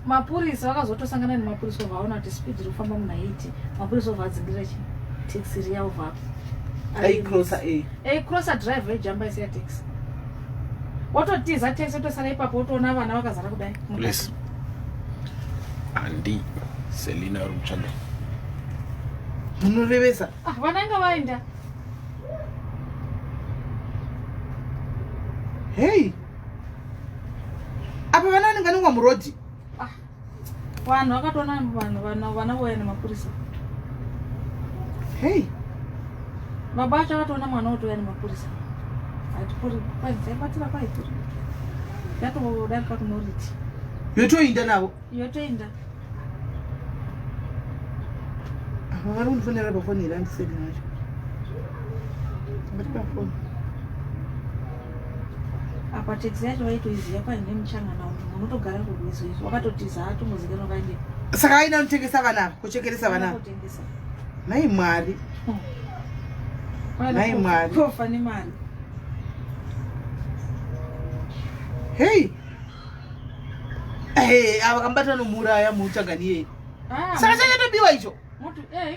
Mapurisa vakazotosangana nemapurisa vaona kuti speed rofamba muna 80. Mapurisa vadzingira chi taxi riya over. Crosser drive jamba isi ya taxi. Wototiza taxi otosara ipapo otoona vana vakazara kudai. Please. Andi Selina Rumchanda. Munorevesa. Vananga vaenda. Hey. Apa vana vanenge vanongwa murodi. Vanhu vakatoona vana voya nemapurisa. Hey. Baba acho akatoona mwana wotoya nemapurisa. Atipuri kwaibatira kwaituri. Yatodarika kunoriti. Yotoinda navo. Yotoinda. vari kundifonera pafoni here handiseni nacho ngati pafoni apa teksi yacho waitoiziva paine muchangana umu munotogara kurwizo izvo wakatotiza atomuzikana wakaende saka aina kutengesa vana kuchekeresa vana nai mwari nai mwari kofa nemari hei ava kambata nomuraya muutangani yei saka chachatobiwa icho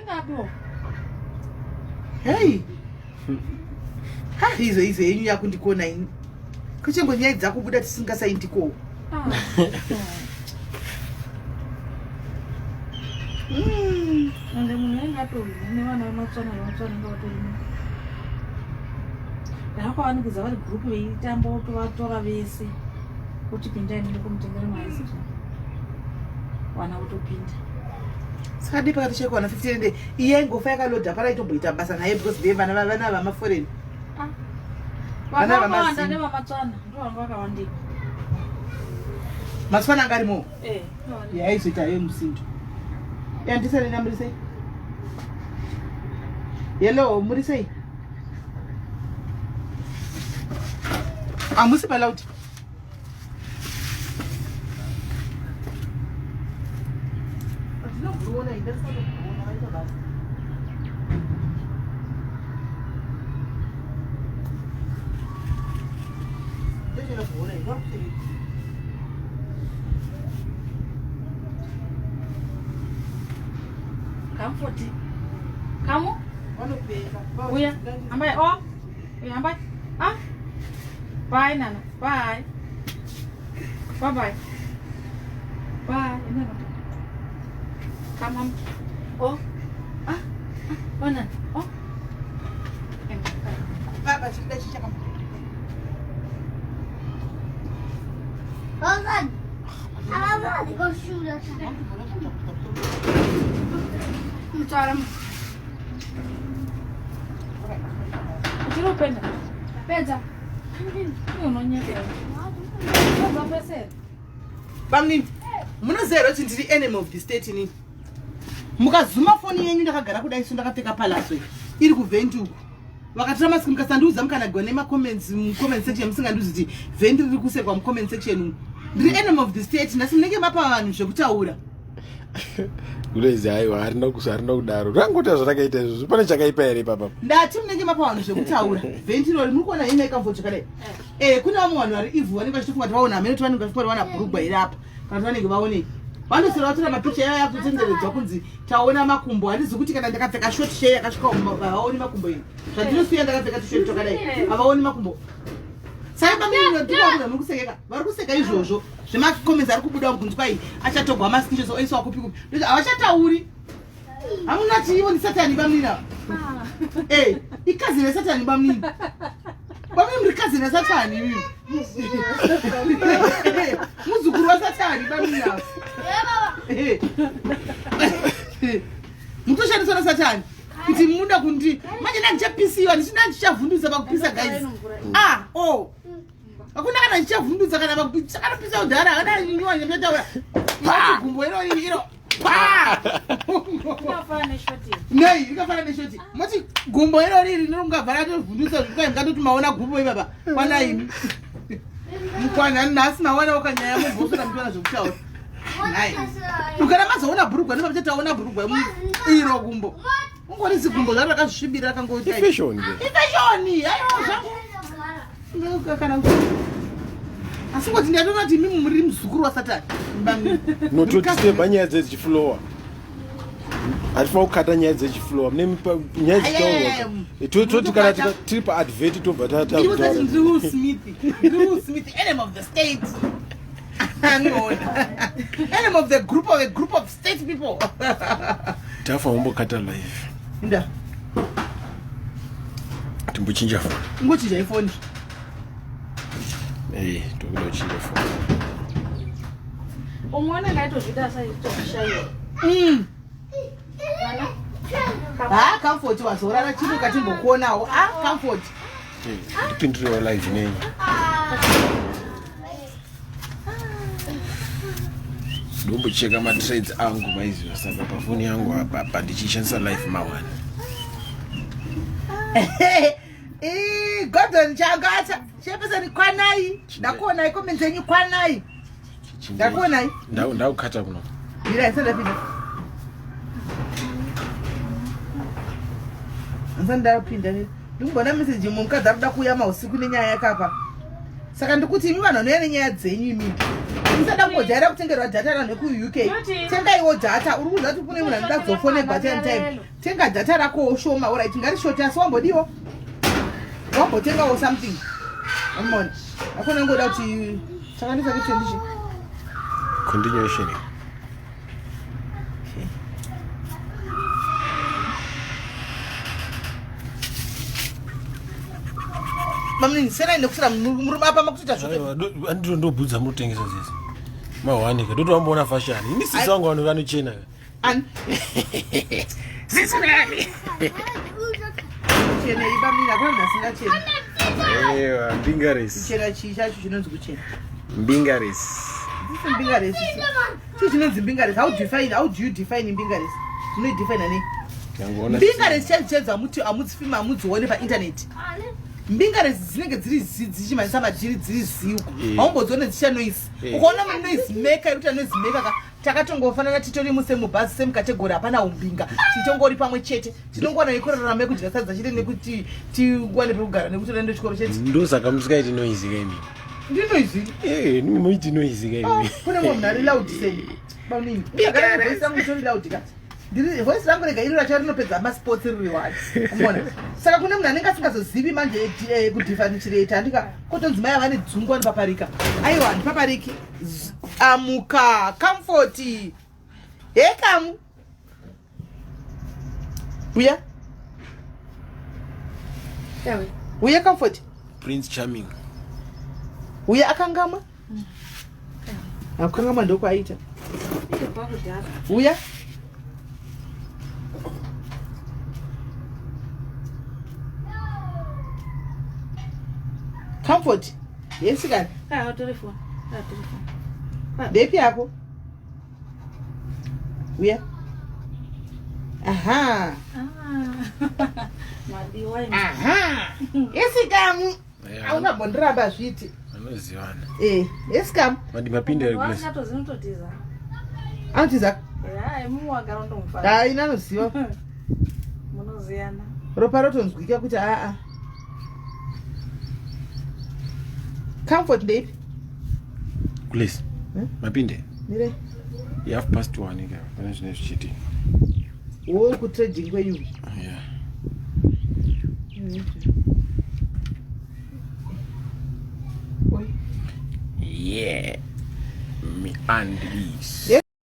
ingabiwa hei izvo yenyu yakundikona ini kuchengo nyaya dzakubuda tisingasaindikowo ande munhu ainge atorine vana vematswana nga vatorine ndakavanikidza vari gurupu veitamba kutovatora vese kuti pindaini nekumutengera maizira vana votopinda saka dei pakati chekwana 15 rende iye ngofa yakalodha paraitomboita basa naye because dei vana vamaforeni vakawanda nevamatswana ndo vanga vakawandika matswana anga arimo yaizoita ye musindo yandisanena muri sei yelo muri sei amusi malauti Comfort. Kamu? Uya, ambai. Oh, uya ambai. Ah, bye Nana. Bye. Bye bye. Bye. Ini apa? Kamu. Oh. Ah. Oh Nana. Oh. Baba, sudah cincang kamu. Bang, apa kau sudah? Cara Utilopenda. pesa. Unonyeka. Wazapesera. Bamni, munozero kuti ndiri enemy of the state ini. Mukazuma foni yenyu ndakagara kudai so ndakapfeka palaso iri kuvhendi uku. Vakatira masiku mukasandiudza mukanagwa nemacomments mucomment section musingandiudzi kuti vhendi riri kusekwa mucomment section umu. Ndiri enemy of the state ndasi munenge mapa vanhu zvekutaura. Kulezi aiwa harina kudaro rangota zvakaita izvozvo pane chakaipa here papa ndati munenge mapa vanhu zvekutaura vhendi rori muri kuona ine ikamvo chakadai kune vamwe vanhu vari ivhu vanenge vachitofunga kuti vaona hamene kuti vanenge vachipori vana bhurugwa iri apa kana kuti vanenge vaonei vanosera vatora mapicha yavo yakutenderedzwa kunzi taona makumbo handizi kuti kana ndakapfeka short share yakasvika havaoni makumbo ino zvandinosiya ndakapfeka tishoti takadai havaoni makumbo saka ndikuakuda muri kusekeka vari kuseka izvozvo zvemakomenzi ari kubuda mukunzi kwai achatogwa maskicho oiswa kupi kupi ndoti havachatauri hamunati ivo ni satani bamnina ikazi resatani bamnini bamini muri kazi resatani muzukuru wasatani bamnina mutoshandiswa nasatani kuti muda kundi manje nandichapisiwa ndisina ndichavhundutsa pakupisa guys hakuna kana ndichavhundutsa kana pakupisa kanopisa udhara akada nyuwa ndataura gumbo iro nei rikafana neshoti moti gumbo iro riri ringabva tovhundutsa zvikwai mukatoti maona gumbo ipapa kwanaimi mukwana nhasi mawana ukanyaya mubhosora mutona zvekutaura nai ukana mazoona bhurugwa ndipo chataona bhurugwa iro gumbo ungori zigumbo zvaro rakazvisvibira rakangoita ifashoni kana asi kuti ndatoona kuti mimi muri muzukuru wasatani nototiseba nyaya dzechifulowa hatifa kukata nyaya dzechifulowa mune nyaya dzichitoti kana tiri paadvert tobva tataandrew smith enemy of the state enemy of the group of state people tafa umbokata live nda timbochinja foni ngochinja ifoni tokuda kuchinja foni umwana ngaitozvida saitozvishayiwa comfort wazorara chino katimbokuonawo comfort ndipinduriwa live nenyu ndombocheka matrades angu maiziva saka pafoni yangu apa ndichishandisa life mawani. Gordon changata chepesani kwanai ndakuonai comments yenyu kwanai ndakuonai ndaukata kuno ndira isenda pinda nzanda pinda ndingona message mumukadzi arikuda kuyama usiku nenyaya yakapa saka ndikuti imi vanhu vanoya nenyaya dzenyu imi musada kungojaira kutengerwa data ranhu ku-UK tengaiwo data uri kuziva kuti kune munhu anoda kuzofonegwa 10 time tenga data rakowo shoma orit ngarishoti asi wambodiwo wambotengawo something amona akona ngoda kuti takandisa kuti ndichi continuation mamini sena ine kusira murume apa makutoita zvoke andiro ndobvudza murutengesa zese mawanika ndotoamboona fashani ini sisi wangu vanhu vanochena zisinani chena ibamini akona ndasingachena ewa mbingaresi chena chii chacho chinonzi kuchena mbingaresi ndisi mbingaresi chii chinonzi mbingaresi how do you define mbingaresi unoidefina nei mbingaresi chaichedza muti amudzifima amudzione paintaneti mbingaresi dzinenge dzichimanyisa madhiri dziri ziu haumbodzione dzicha noise ukaona manoise maker ikuita noise maker takatongofanana titori musemubhasi semukategori hapana umbinga titongori pamwe chete tinongwana ikorerarama yekudya sadza chete nekuti tiwane pekugara nekuti rendo chikoro chete ndosaka musikaiti noise kaimi ndinoizi moiti noise kaimi kune munhu ari loud sei baunini voisi rangu itori loud kati voisi rangu rega iro racho rinopedza masports riri wadi umona saka kune munhu anenge asingazozivi manje kudifanichireta andika kotonzi mai avane dzungu anopaparika aiwa handipapariki amuka comfort hekamu uya uya comfort Prince Charming uya akangamwa akangamwa ndokwaita uya comfort yesikani ndepi yako uya aha yesikamu aungambondiramba zviti anozivana yesikamu madimapinde anotiza inanoziva ropa rotonzwika kuti aa comfort ndepi kulesi mapinde mire ye1:30 pane zvine zvichiti wo kutrading kwenyu yeah me and this